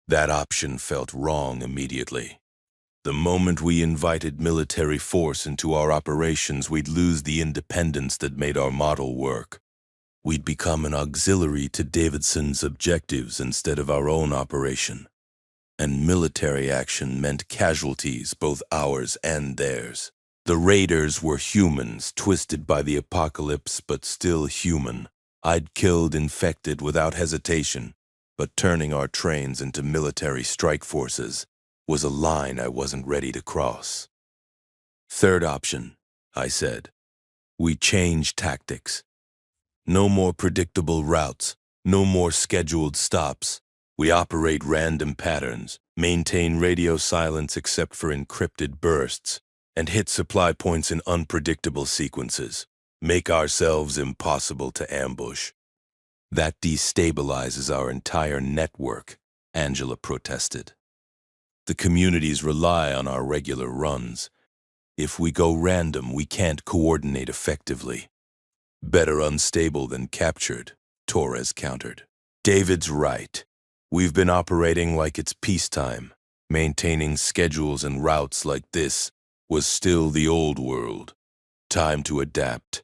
That option felt wrong immediately. The moment we invited military force into our operations, we'd lose the independence that made our model work. We'd become an auxiliary to Davidson's objectives instead of our own operation. and military action meant casualties, both ours and theirs. The raiders were humans, twisted by the apocalypse, but still human. I'd killed infected without hesitation, but turning our trains into military strike forces was a line I wasn't ready to cross. Third option, I said. We change tactics. No more predictable routes, no more scheduled stops. We operate random patterns, maintain radio silence except for encrypted bursts, and hit supply points in unpredictable sequences. Make ourselves impossible to ambush. That destabilizes our entire network, Angela protested. The communities rely on our regular runs. If we go random, we can't coordinate effectively. Better unstable than captured, Torres countered. David's right. We've been operating like it's peacetime. Maintaining schedules and routes like this was still the old world. Time to adapt.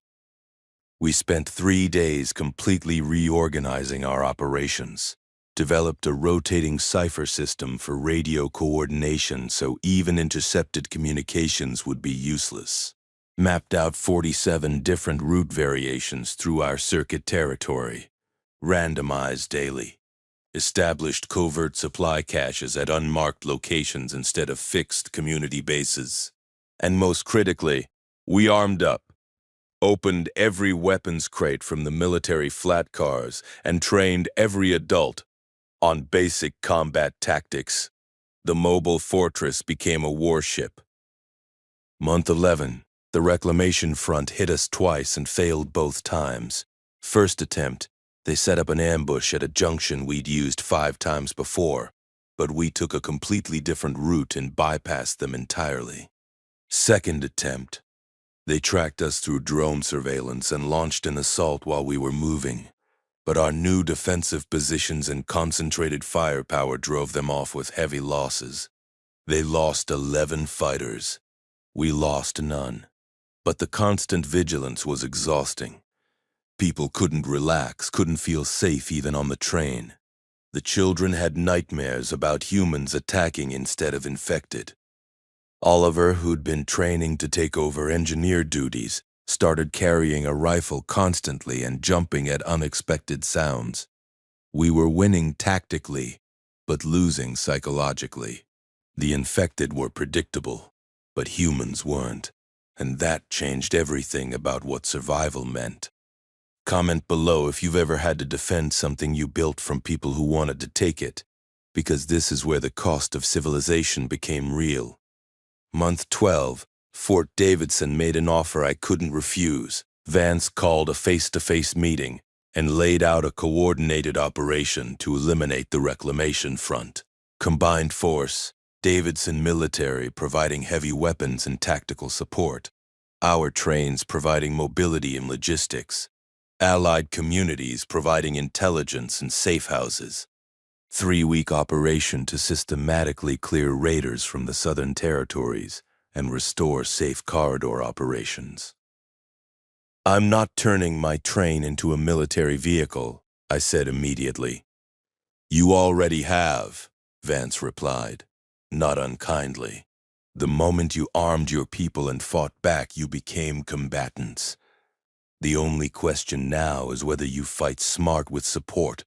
We spent 3 days completely reorganizing our operations. Developed a rotating cipher system for radio coordination so even intercepted communications would be useless. Mapped out 47 different route variations through our circuit territory. Randomized daily. Established covert supply caches at unmarked locations instead of fixed community bases. And most critically, we armed up. Opened every weapons crate from the military flat cars and trained every adult on basic combat tactics. The mobile fortress became a warship. Month 11, the reclamation front hit us twice and failed both times. First attempt, they set up an ambush at a junction we'd used 5 times before, but we took a completely different route and bypassed them entirely. Second attempt, they tracked us through drone surveillance and launched an assault while we were moving. But our new defensive positions and concentrated firepower drove them off with heavy losses. They lost 11 fighters. We lost none. But the constant vigilance was exhausting. People couldn't relax, couldn't feel safe even on the train. The children had nightmares about humans attacking instead of infected. Oliver, who'd been training to take over engineer duties, started carrying a rifle constantly and jumping at unexpected sounds. We were winning tactically, but losing psychologically. The infected were predictable, but humans weren't, and that changed everything about what survival meant. Comment below if you've ever had to defend something you built from people who wanted to take it, because this is where the cost of civilization became real. Month 12, Fort Davidson made an offer I couldn't refuse. Vance called a face-to-face meeting and laid out a coordinated operation to eliminate the reclamation front. Combined force, Davidson military providing heavy weapons and tactical support. Our trains providing mobility and logistics. Allied communities providing intelligence and safe houses. 3-week operation to systematically clear raiders from the southern territories and restore safe corridor operations. I'm not turning my train into a military vehicle, I said immediately. You already have, Vance replied, not unkindly. The moment you armed your people and fought back, you became combatants. The only question now is whether you fight smart with support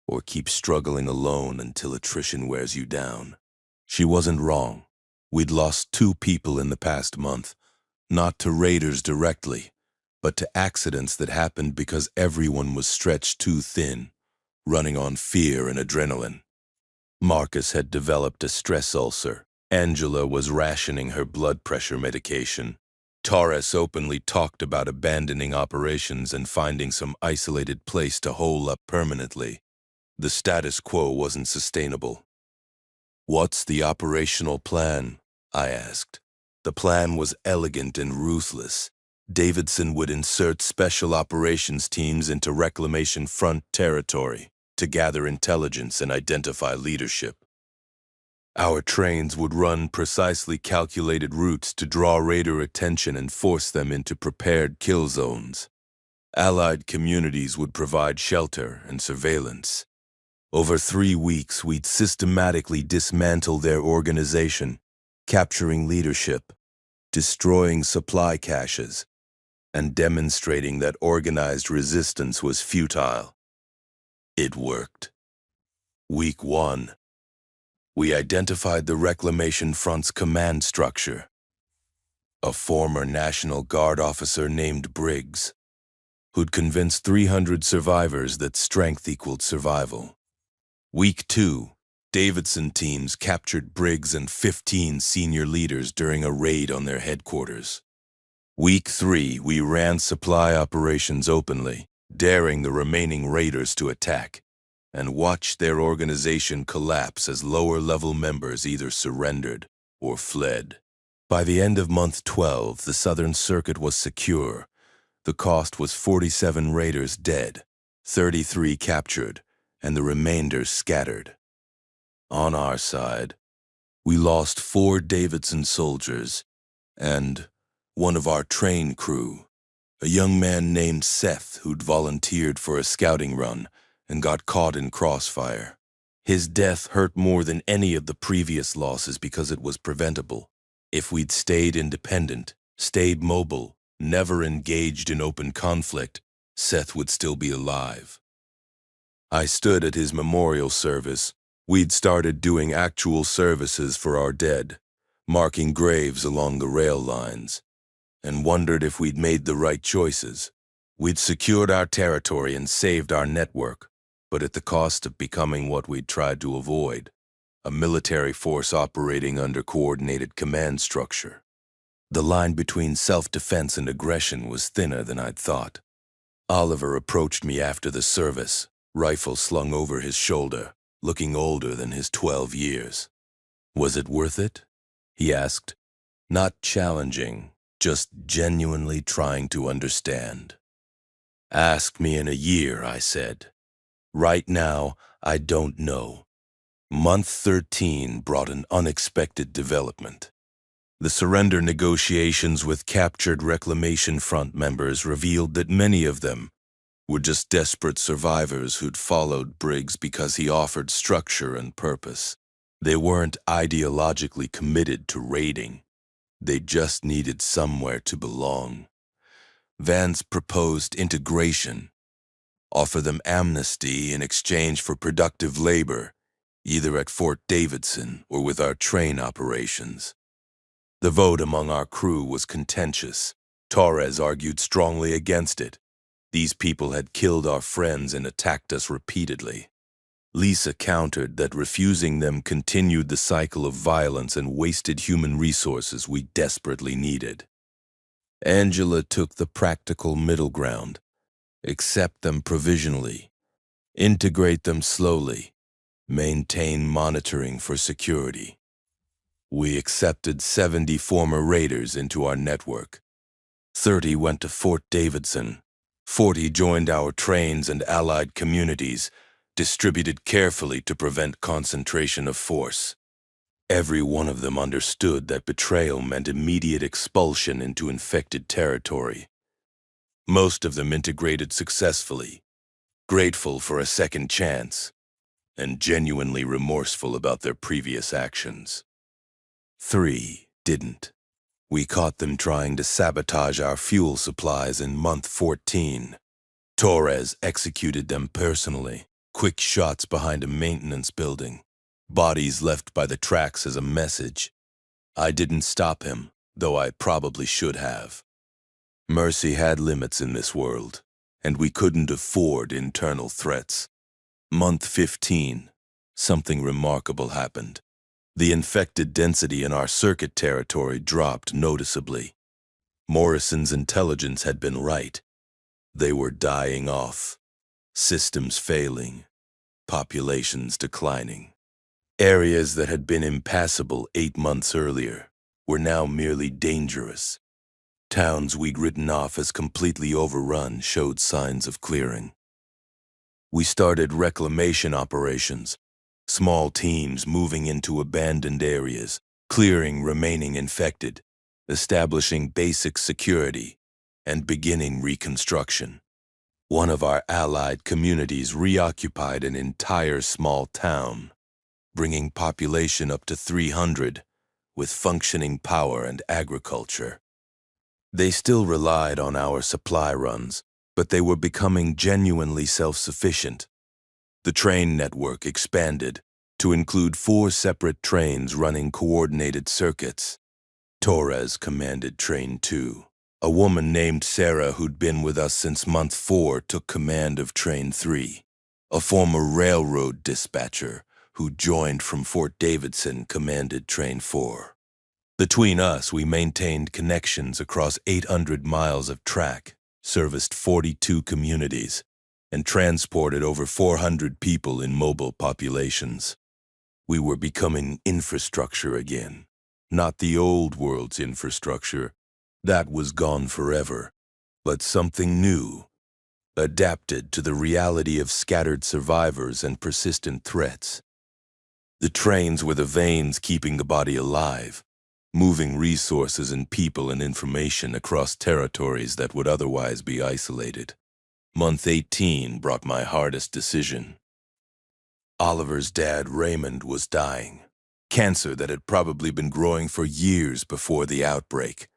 or keep struggling alone until attrition wears you down. She wasn't wrong. We'd lost 2 people in the past month, not to raiders directly, but to accidents that happened because everyone was stretched too thin, running on fear and adrenaline. Marcus had developed a stress ulcer. Angela was rationing her blood pressure medication. Torres openly talked about abandoning operations and finding some isolated place to hole up permanently. The status quo wasn't sustainable. What's the operational plan? I asked. The plan was elegant and ruthless. Davidson would insert special operations teams into reclamation front territory to gather intelligence and identify leadership. Our trains would run precisely calculated routes to draw raider attention and force them into prepared kill zones. Allied communities would provide shelter and surveillance. Over 3 weeks, we'd systematically dismantle their organization, capturing leadership, destroying supply caches, and demonstrating that organized resistance was futile. It worked. Week 1. We identified the Reclamation Front's command structure. A former National Guard officer named Briggs, who'd convinced 300 survivors that strength equaled survival. Week 2, Davidson teams captured Briggs and 15 senior leaders during a raid on their headquarters. Week 3, we ran supply operations openly, daring the remaining raiders to attack, and watched their organization collapse as lower-level members either surrendered or fled. By the end of month 12, the Southern Circuit was secure. The cost was 47 raiders dead, 33 captured, and the remainder scattered. On our side, we lost 4 Davidson soldiers and one of our train crew, a young man named Seth who'd volunteered for a scouting run and got caught in crossfire. His death hurt more than any of the previous losses because it was preventable. If we'd stayed independent, stayed mobile, never engaged in open conflict, Seth would still be alive. I stood at his memorial service. We'd started doing actual services for our dead, marking graves along the rail lines, and wondered if we'd made the right choices. We'd secured our territory and saved our network, but at the cost of becoming what we'd tried to avoid, a military force operating under coordinated command structure. The line between self-defense and aggression was thinner than I'd thought. Oliver approached me after the service, rifle slung over his shoulder, looking older than his 12 years. "Was it worth it?" he asked, not challenging, just genuinely trying to understand. "Ask me in a year," I said. "Right now, I don't know." Month 13 brought an unexpected development. The surrender negotiations with captured Reclamation Front members revealed that many of them were just desperate survivors who'd followed Briggs because he offered structure and purpose. They weren't ideologically committed to raiding. They just needed somewhere to belong. Vance proposed integration, offer them amnesty in exchange for productive labor, either at Fort Davidson or with our train operations. The vote among our crew was contentious. Torres argued strongly against it. These people had killed our friends and attacked us repeatedly. Lisa countered that refusing them continued the cycle of violence and wasted human resources we desperately needed. Angela took the practical middle ground. Accept them provisionally. Integrate them slowly. Maintain monitoring for security. We accepted 70 former raiders into our network. 30 went to Fort Davidson. 40 joined our trains and allied communities, distributed carefully to prevent concentration of force. Every one of them understood that betrayal meant immediate expulsion into infected territory. Most of them integrated successfully, grateful for a second chance, and genuinely remorseful about their previous actions. 3 didn't. We caught them trying to sabotage our fuel supplies in month 14. Torres executed them personally, quick shots behind a maintenance building, bodies left by the tracks as a message. I didn't stop him, though I probably should have. Mercy had limits in this world, and we couldn't afford internal threats. Month 15, something remarkable happened. The infected density in our circuit territory dropped noticeably. Morrison's intelligence had been right. They were dying off, systems failing, populations declining. Areas that had been impassable 8 months earlier were now merely dangerous. Towns we'd written off as completely overrun showed signs of clearing. We started reclamation operations, small teams moving into abandoned areas, clearing remaining infected, establishing basic security, and beginning reconstruction. One of our allied communities reoccupied an entire small town, bringing population up to 300, with functioning power and agriculture. They still relied on our supply runs, but they were becoming genuinely self-sufficient. The train network expanded to include 4 separate trains running coordinated circuits. Torres commanded Train 2. A woman named Sarah, who'd been with us since month 4, took command of Train 3. A former railroad dispatcher who joined from Fort Davidson commanded Train 4. Between us, we maintained connections across 800 miles of track, serviced 42 communities, and transported over 400 people in mobile populations. We were becoming infrastructure again, not the old world's infrastructure. That was gone forever, but something new, adapted to the reality of scattered survivors and persistent threats. The trains were the veins keeping the body alive, moving resources and people and information across territories that would otherwise be isolated. Month 18 brought my hardest decision. Oliver's dad, Raymond, was dying. Cancer that had probably been growing for years before the outbreak,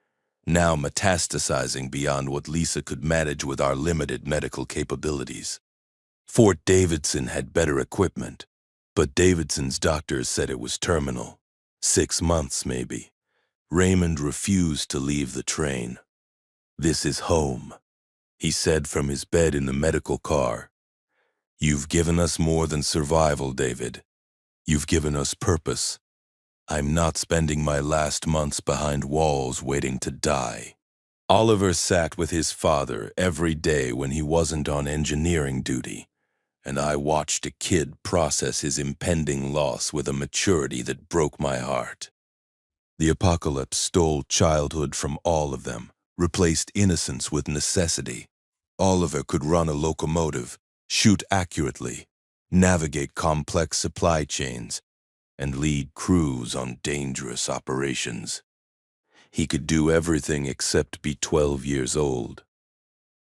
now metastasizing beyond what Lisa could manage with our limited medical capabilities. Fort Davidson had better equipment, but Davidson's doctors said it was terminal. 6 months, maybe. Raymond refused to leave the train. "This is home," he said from his bed in the medical car. "You've given us more than survival, David. You've given us purpose. I'm not spending my last months behind walls waiting to die." Oliver sat with his father every day when he wasn't on engineering duty, and I watched a kid process his impending loss with a maturity that broke my heart. The apocalypse stole childhood from all of them, replaced innocence with necessity. Oliver could run a locomotive, shoot accurately, navigate complex supply chains, and lead crews on dangerous operations. He could do everything except be 12 years old.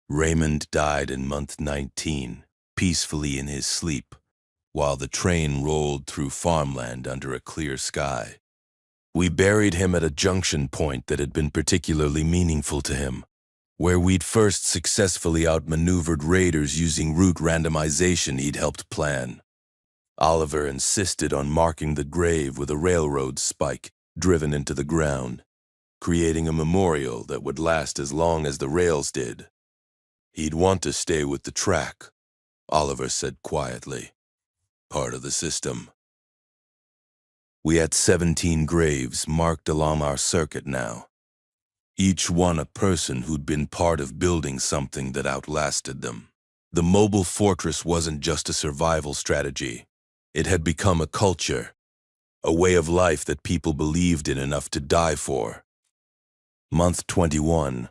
Raymond died in month 19, peacefully in his sleep, while the train rolled through farmland under a clear sky. We buried him at a junction point that had been particularly meaningful to him, where we'd first successfully outmaneuvered raiders using route randomization he'd helped plan. Oliver insisted on marking the grave with a railroad spike driven into the ground, creating a memorial that would last as long as the rails did. "He'd want to stay with the track," Oliver said quietly. "Part of the system." We had 17 graves marked along our circuit now, each one a person who'd been part of building something that outlasted them. The mobile fortress wasn't just a survival strategy. It had become a culture, a way of life that people believed in enough to die for. Month 21,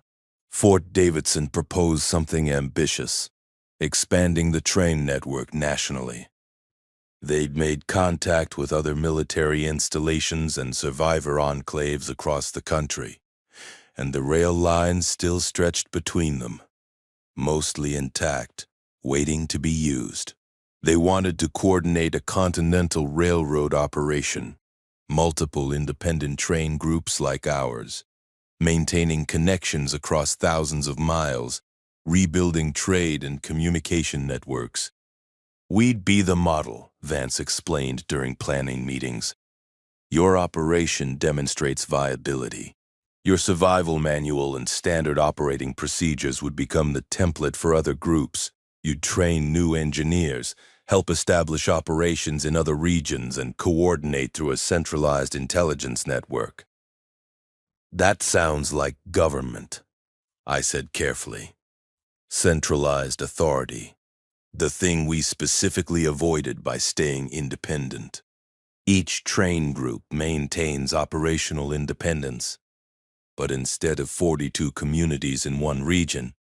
Fort Davidson proposed something ambitious, expanding the train network nationally. They'd made contact with other military installations and survivor enclaves across the country, and the rail lines still stretched between them, mostly intact, waiting to be used. They wanted to coordinate a continental railroad operation, multiple independent train groups like ours, maintaining connections across thousands of miles, rebuilding trade and communication networks. "We'd be the model," Vance explained during planning meetings. "Your operation demonstrates viability. Your survival manual and standard operating procedures would become the template for other groups. You'd train new engineers, help establish operations in other regions, and coordinate through a centralized intelligence network." "That sounds like government," I said carefully. "Centralized authority. The thing we specifically avoided by staying independent. Each train group maintains operational independence, but instead of 42 communities in one region,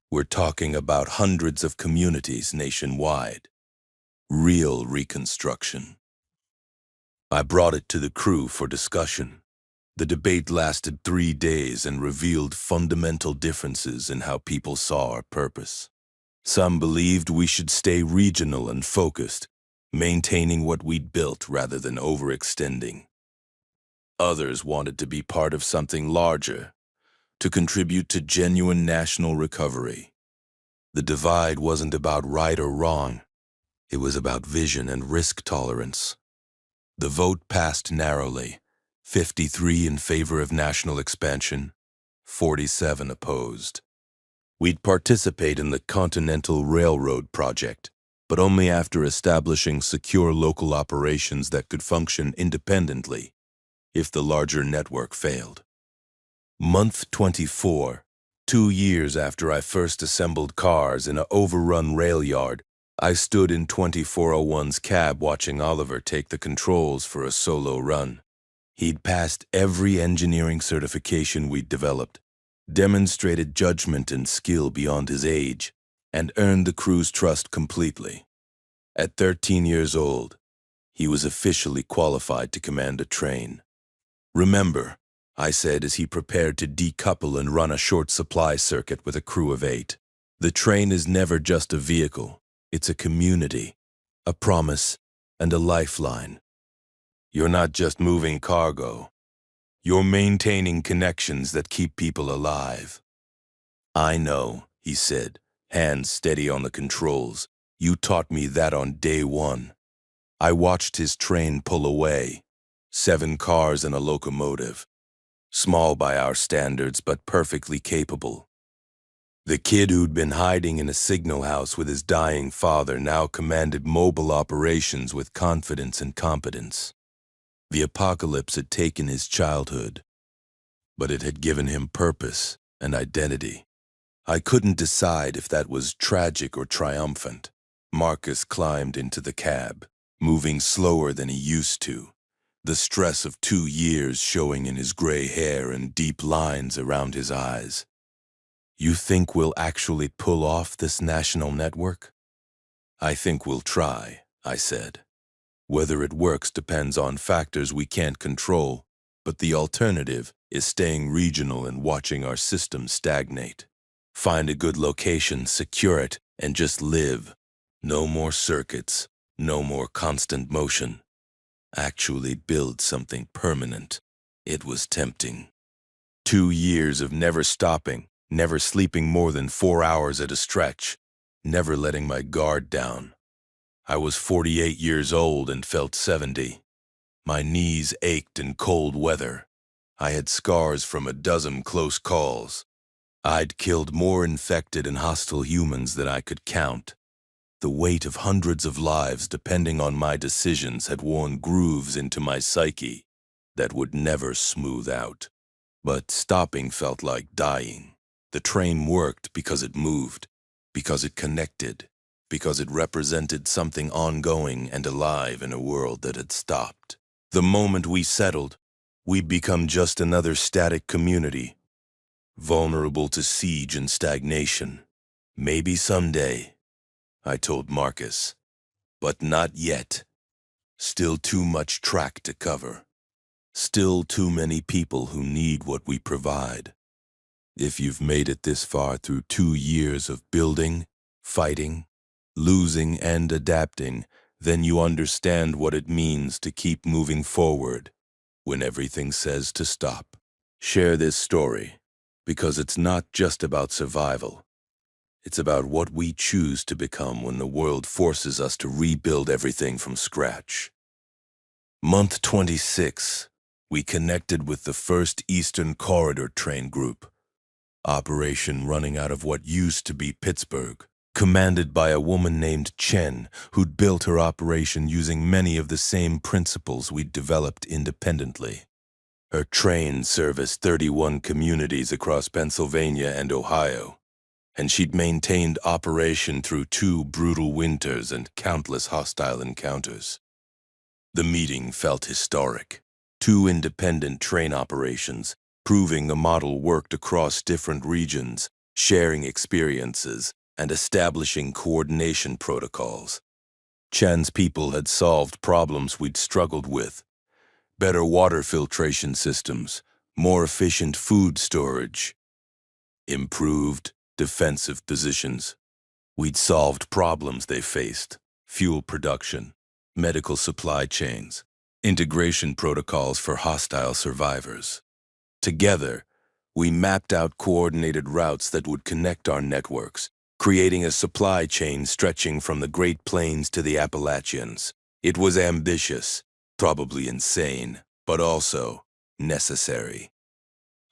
we're talking about hundreds of communities nationwide. Real reconstruction." I brought it to the crew for discussion. The debate lasted 3 days and revealed fundamental differences in how people saw our purpose. Some believed we should stay regional and focused, maintaining what we'd built rather than overextending. Others wanted to be part of something larger, to contribute to genuine national recovery. The divide wasn't about right or wrong. It was about vision and risk tolerance. The vote passed narrowly, 53 in favor of national expansion, 47 opposed. We'd participate in the Continental Railroad project, but only after establishing secure local operations that could function independently if the larger network failed. Month 24, 2 years after I first assembled cars in an overrun rail yard, I stood in 2401's cab watching Oliver take the controls for a solo run. He'd passed every engineering certification we'd developed, demonstrated judgment and skill beyond his age, and earned the crew's trust completely. At 13 years old, he was officially qualified to command a train. "Remember," I said as he prepared to decouple and run a short supply circuit with a crew of 8. "The train is never just a vehicle. It's a community, a promise, and a lifeline. You're not just moving cargo. You're maintaining connections that keep people alive." "I know," he said, hands steady on the controls. "You taught me that on day 1. I watched his train pull away. 7 cars and a locomotive. Small by our standards, but perfectly capable. The kid who'd been hiding in a signal house with his dying father now commanded mobile operations with confidence and competence. The apocalypse had taken his childhood, but it had given him purpose and identity. I couldn't decide if that was tragic or triumphant. Marcus climbed into the cab, moving slower than he used to, the stress of 2 years showing in his gray hair and deep lines around his eyes. "You think we'll actually pull off this national network?" "I think we'll try," I said. "Whether it works depends on factors we can't control, but the alternative is staying regional and watching our system stagnate. Find a good location, secure it, and just live. No more circuits, no more constant motion. Actually build something permanent." It was tempting. 2 years of never stopping, never sleeping more than 4 hours at a stretch, never letting my guard down. I was 48 years old and felt 70. My knees ached in cold weather. I had scars from a dozen close calls. I'd killed more infected and hostile humans than I could count. The weight of hundreds of lives depending on my decisions had worn grooves into my psyche that would never smooth out. But stopping felt like dying. The train worked because it moved, because it connected, because it represented something ongoing and alive in a world that had stopped. The moment we settled, we'd become just another static community, vulnerable to siege and stagnation. "Maybe someday," I told Marcus, "but not yet. Still too much track to cover. Still too many people who need what we provide." If you've made it this far through 2 years of building, fighting, losing, and adapting, then you understand what it means to keep moving forward when everything says to stop. Share this story, because it's not just about survival. It's about what we choose to become when the world forces us to rebuild everything from scratch. Month 26, we connected with the first Eastern Corridor train group. Operation running out of what used to be Pittsburgh, commanded by a woman named Chen, who'd built her operation using many of the same principles we'd developed independently. Her train serviced 31 communities across Pennsylvania and Ohio, and she'd maintained operation through 2 brutal winters and countless hostile encounters. The meeting felt historic. 2 independent train operations, proving the model worked across different regions, sharing experiences, and establishing coordination protocols. Chan's people had solved problems we'd struggled with. Better water filtration systems, more efficient food storage, improved defensive positions. We'd solved problems they faced: fuel production, medical supply chains, integration protocols for hostile survivors. Together, we mapped out coordinated routes that would connect our networks, creating a supply chain stretching from the Great Plains to the Appalachians. It was ambitious, probably insane, but also necessary.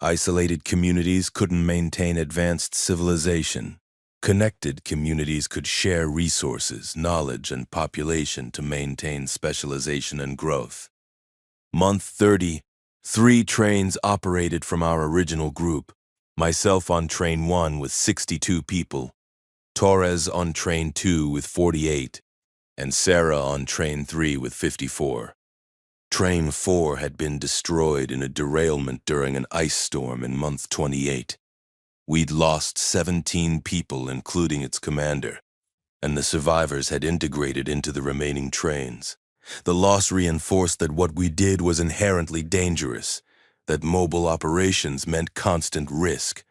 Isolated communities couldn't maintain advanced civilization. Connected communities could share resources, knowledge, and population to maintain specialization and growth. Month 30, 3 trains operated from our original group. Myself on Train 1 with 62 people, Torres on Train 2 with 48, and Sarah on Train 3 with 54. Train 4 had been destroyed in a derailment during an ice storm in month 28. We'd lost 17 people, including its commander, and the survivors had integrated into the remaining trains. The loss reinforced that what we did was inherently dangerous, that mobile operations meant constant risk,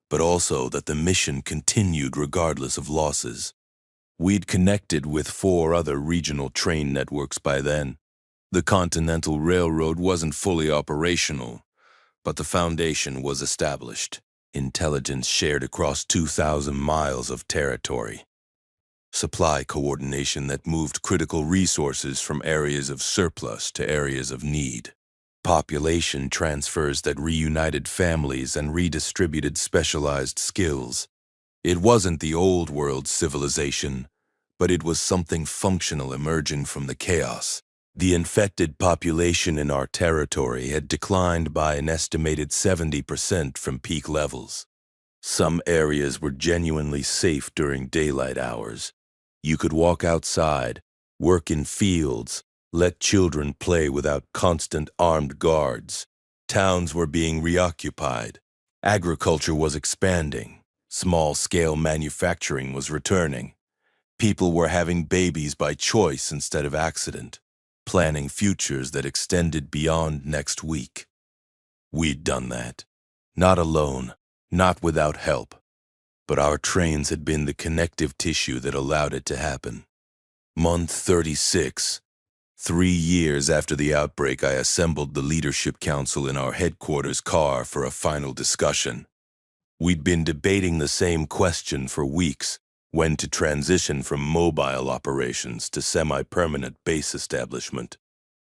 but also that the mission continued regardless of losses. We'd connected with 4 other regional train networks by then. The Continental Railroad wasn't fully operational, but the foundation was established. Intelligence shared across 2,000 miles of territory. Supply coordination that moved critical resources from areas of surplus to areas of need. Population transfers that reunited families and redistributed specialized skills. It wasn't the old world civilization, but it was something functional emerging from the chaos. The infected population in our territory had declined by an estimated 70% from peak levels. Some areas were genuinely safe during daylight hours. You could walk outside, work in fields, let children play without constant armed guards. Towns were being reoccupied. Agriculture was expanding. Small-scale manufacturing was returning. People were having babies by choice instead of accident, planning futures that extended beyond next week. We'd done that. Not alone, not without help. But our trains had been the connective tissue that allowed it to happen. Month 36. 3 years after the outbreak, I assembled the Leadership Council in our headquarters car for a final discussion. We'd been debating the same question for weeks: when to transition from mobile operations to semi-permanent base establishment.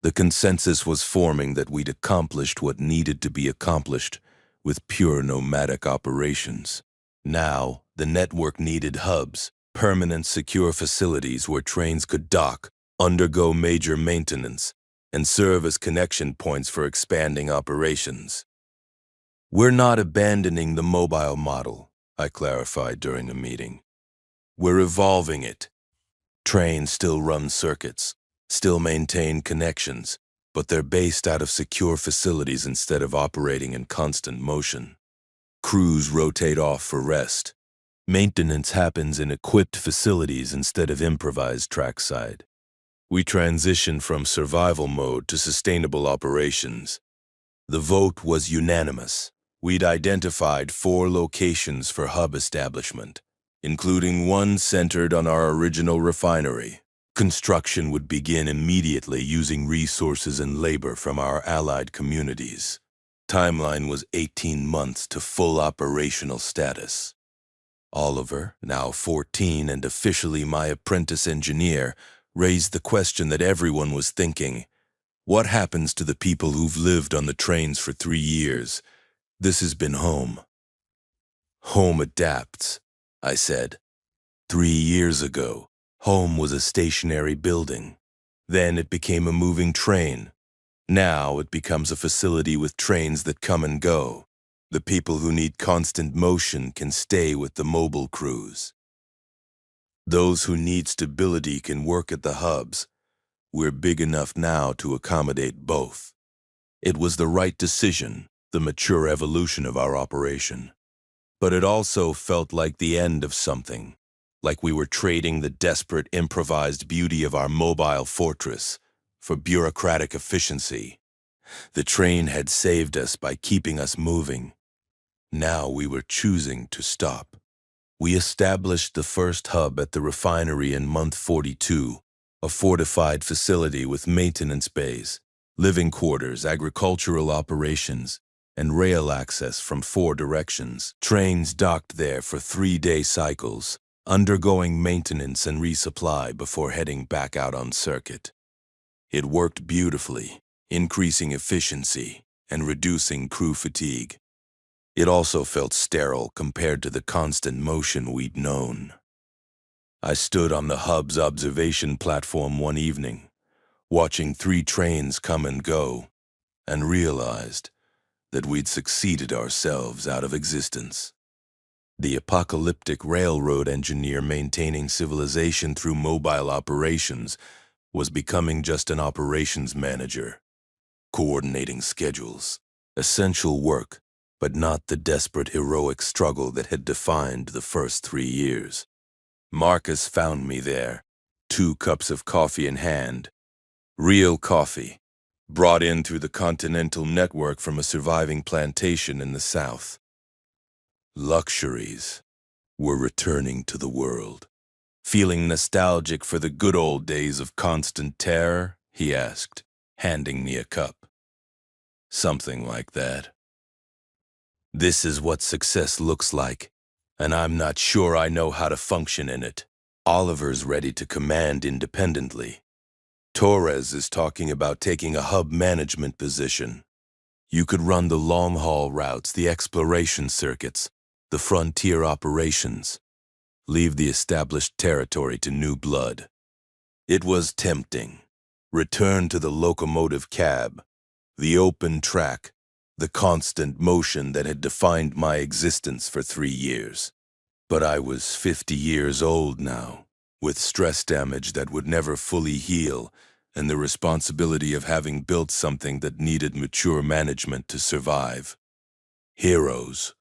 The consensus was forming that we'd accomplished what needed to be accomplished with pure nomadic operations. Now, the network needed hubs, permanent secure facilities where trains could dock, undergo major maintenance, and serve as connection points for expanding operations. We're not abandoning the mobile model, I clarified during the meeting. We're evolving it. Trains still run circuits, still maintain connections, but they're based out of secure facilities instead of operating in constant motion. Crews rotate off for rest. Maintenance happens in equipped facilities instead of improvised trackside. We transition from survival mode to sustainable operations. The vote was unanimous. We'd identified 4 locations for hub establishment, including one centered on our original refinery. Construction would begin immediately using resources and labor from our allied communities. Timeline was 18 months to full operational status. Oliver, now 14 and officially my apprentice engineer, raised the question that everyone was thinking: what happens to the people who've lived on the trains for 3 years? This has been home. Home adapts, I said. 3 years ago, home was a stationary building. Then it became a moving train. Now it becomes a facility with trains that come and go. The people who need constant motion can stay with the mobile crews. Those who need stability can work at the hubs. We're big enough now to accommodate both. It was the right decision, the mature evolution of our operation. But it also felt like the end of something, like we were trading the desperate improvised beauty of our mobile fortress for bureaucratic efficiency. The train had saved us by keeping us moving. Now we were choosing to stop. We established the first hub at the refinery in month 42, a fortified facility with maintenance bays, living quarters, agricultural operations, and rail access from 4 directions. Trains docked there for 3-day cycles, undergoing maintenance and resupply before heading back out on circuit. It worked beautifully, increasing efficiency and reducing crew fatigue. It also felt sterile compared to the constant motion we'd known. I stood on the hub's observation platform one evening, watching 3 trains come and go, and realized that we'd succeeded ourselves out of existence. The apocalyptic railroad engineer maintaining civilization through mobile operations was becoming just an operations manager, coordinating schedules, essential work, but not the desperate heroic struggle that had defined the first 3 years. Marcus found me there, 2 cups of coffee in hand. Real coffee, brought in through the Continental network from a surviving plantation in the South. Luxuries were returning to the world. Feeling nostalgic for the good old days of constant terror, he asked, handing me a cup. Something like that. This is what success looks like, and I'm not sure I know how to function in it. Oliver's ready to command independently. Torres is talking about taking a hub management position. You could run the long-haul routes, the exploration circuits, the frontier operations. Leave the established territory to new blood. It was tempting. Return to the locomotive cab, the open track, the constant motion that had defined my existence for 3 years. But I was 50 years old now, with stress damage that would never fully heal, and the responsibility of having built something that needed mature management to survive. Heroes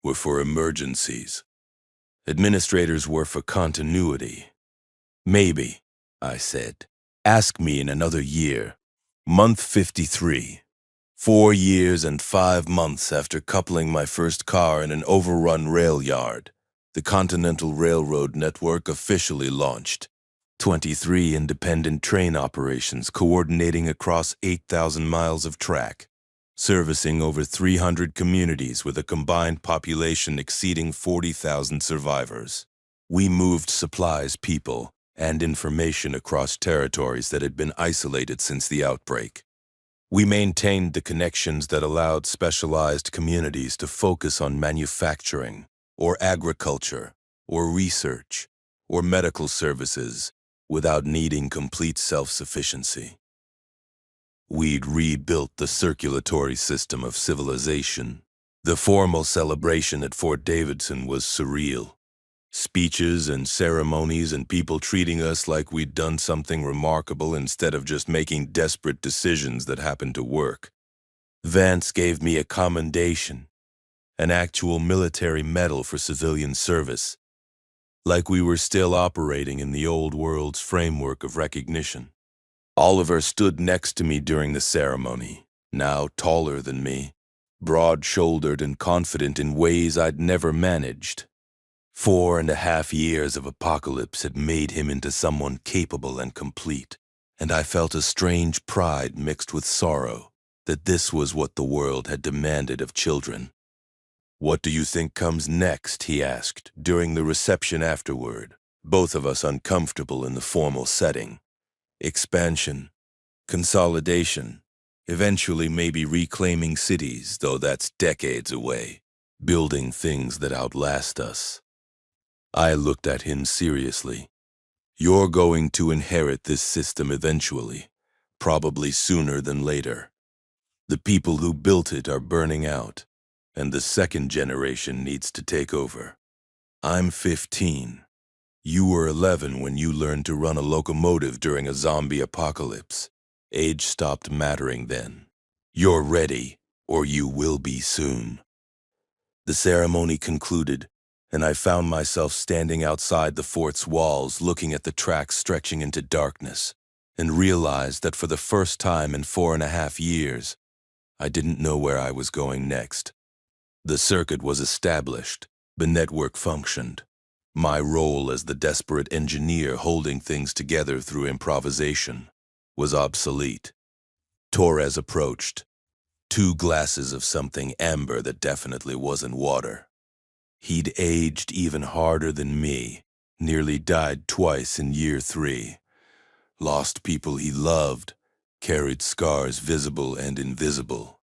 were for emergencies. Administrators were for continuity. Maybe, I said. Ask me in another year. Month 53. 4 years and 5 months after coupling my first car in an overrun rail yard, the Continental Railroad network officially launched. 23 independent train operations coordinating across 8,000 miles of track, servicing over 300 communities with a combined population exceeding 40,000 survivors. We moved supplies, people, and information across territories that had been isolated since the outbreak. We maintained the connections that allowed specialized communities to focus on manufacturing, or agriculture, or research, or medical services without needing complete self-sufficiency. We'd rebuilt the circulatory system of civilization. The formal celebration at Fort Davidson was surreal. Speeches and ceremonies and people treating us like we'd done something remarkable instead of just making desperate decisions that happened to work. Vance gave me a commendation, an actual military medal for civilian service, like we were still operating in the old world's framework of recognition. Oliver stood next to me during the ceremony, now taller than me, broad-shouldered and confident in ways I'd never managed. 4.5 years of apocalypse had made him into someone capable and complete, and I felt a strange pride mixed with sorrow that this was what the world had demanded of children. "What do you think comes next?" he asked during the reception afterward, both of us uncomfortable in the formal setting. "Expansion, consolidation, eventually maybe reclaiming cities, though that's decades away, building things that outlast us." I looked at him seriously. "You're going to inherit this system eventually, probably sooner than later. The people who built it are burning out, and the second generation needs to take over. I'm 15. You were 11 when you learned to run a locomotive during a zombie apocalypse. Age stopped mattering then. You're ready, or you will be soon." The ceremony concluded, and I found myself standing outside the fort's walls looking at the tracks stretching into darkness, and realized that for the first time in 4.5 years, I didn't know where I was going next. The circuit was established, the network functioned, My role as the desperate engineer holding things together through improvisation was obsolete. Torres approached, 2 glasses of something amber that definitely wasn't water. He'd aged even harder than me, nearly died twice in year 3, lost people he loved, carried scars visible and invisible.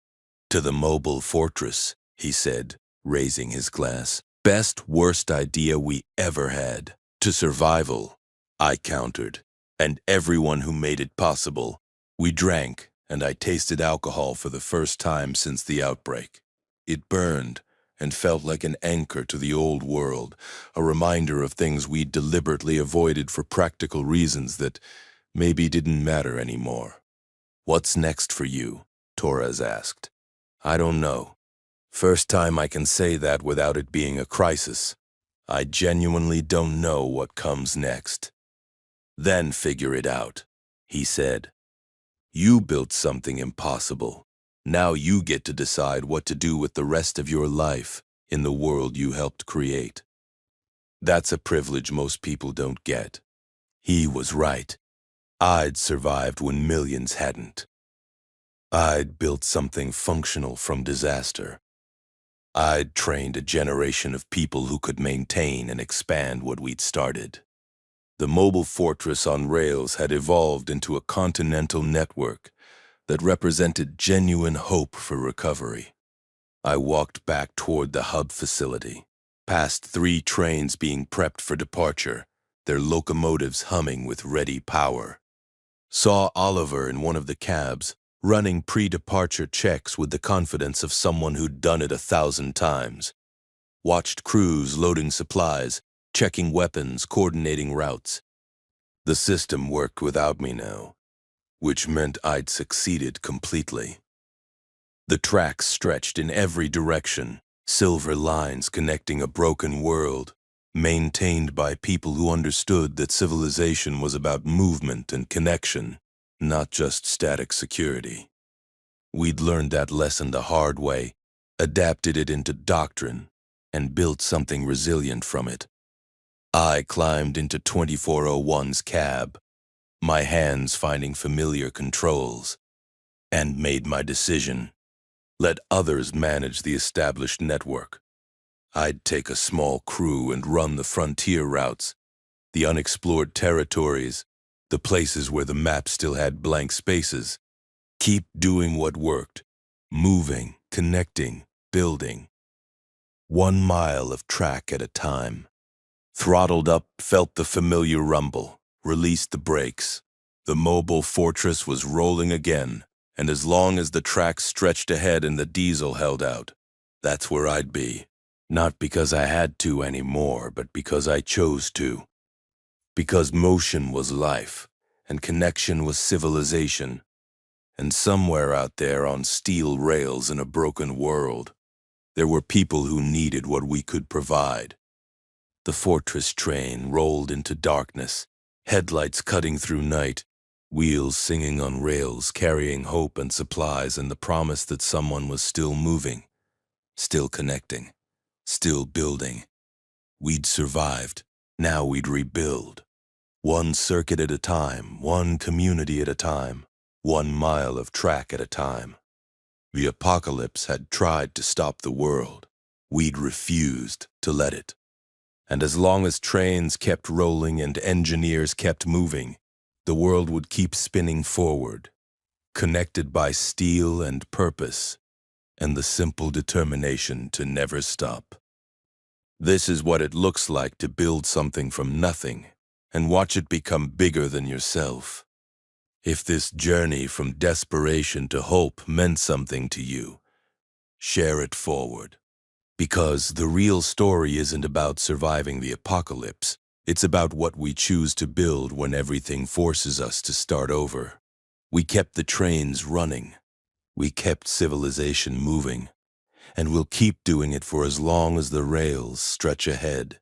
To the mobile fortress, he said, raising his glass. Best, worst idea we ever had. To survival, I countered, and everyone who made it possible. We drank, and I tasted alcohol for the first time since the outbreak. It burned and felt like an anchor to the old world, a reminder of things we deliberately avoided for practical reasons that maybe didn't matter anymore. What's next for you? Torres asked. I don't know. First time I can say that without it being a crisis. I genuinely don't know what comes next. Then figure it out, he said. You built something impossible. Now you get to decide what to do with the rest of your life in the world you helped create. That's a privilege most people don't get. He was right. I'd survived when millions hadn't. I'd built something functional from disaster. I'd trained a generation of people who could maintain and expand what we'd started. The mobile fortress on rails had evolved into a continental network that represented genuine hope for recovery. I walked back toward the hub facility, past 3 trains being prepped for departure, their locomotives humming with ready power. Saw Oliver in one of the cabs, running pre-departure checks with the confidence of someone who'd done it 1,000 times. Watched crews loading supplies, checking weapons, coordinating routes. The system worked without me now, which meant I'd succeeded completely. The tracks stretched in every direction, silver lines connecting a broken world, maintained by people who understood that civilization was about movement and connection, not just static security. We'd learned that lesson the hard way, adapted it into doctrine, and built something resilient from it. I climbed into 2401's cab, my hands finding familiar controls, and made my decision. Let others manage the established network. I'd take a small crew and run the frontier routes, the unexplored territories, the places where the map still had blank spaces. Keep doing what worked, moving, connecting, building. 1 mile of track at a time. Throttled up, felt the familiar rumble, released the brakes. The mobile fortress was rolling again, and as long as the track stretched ahead and the diesel held out, that's where I'd be. Not because I had to anymore, but because I chose to. Because motion was life, and connection was civilization. And somewhere out there on steel rails in a broken world, there were people who needed what we could provide. The fortress train rolled into darkness, headlights cutting through night, wheels singing on rails, carrying hope and supplies and the promise that someone was still moving, still connecting, still building. We'd survived. Now we'd rebuild. 1 circuit at a time, 1 community at a time, 1 mile of track at a time. The apocalypse had tried to stop the world. We'd refused to let it. And as long as trains kept rolling and engineers kept moving, the world would keep spinning forward, connected by steel and purpose, and the simple determination to never stop. This is what it looks like to build something from nothing and watch it become bigger than yourself. If this journey from desperation to hope meant something to you, share it forward. Because the real story isn't about surviving the apocalypse. It's about what we choose to build when everything forces us to start over. We kept the trains running. We kept civilization moving. And we'll keep doing it for as long as the rails stretch ahead.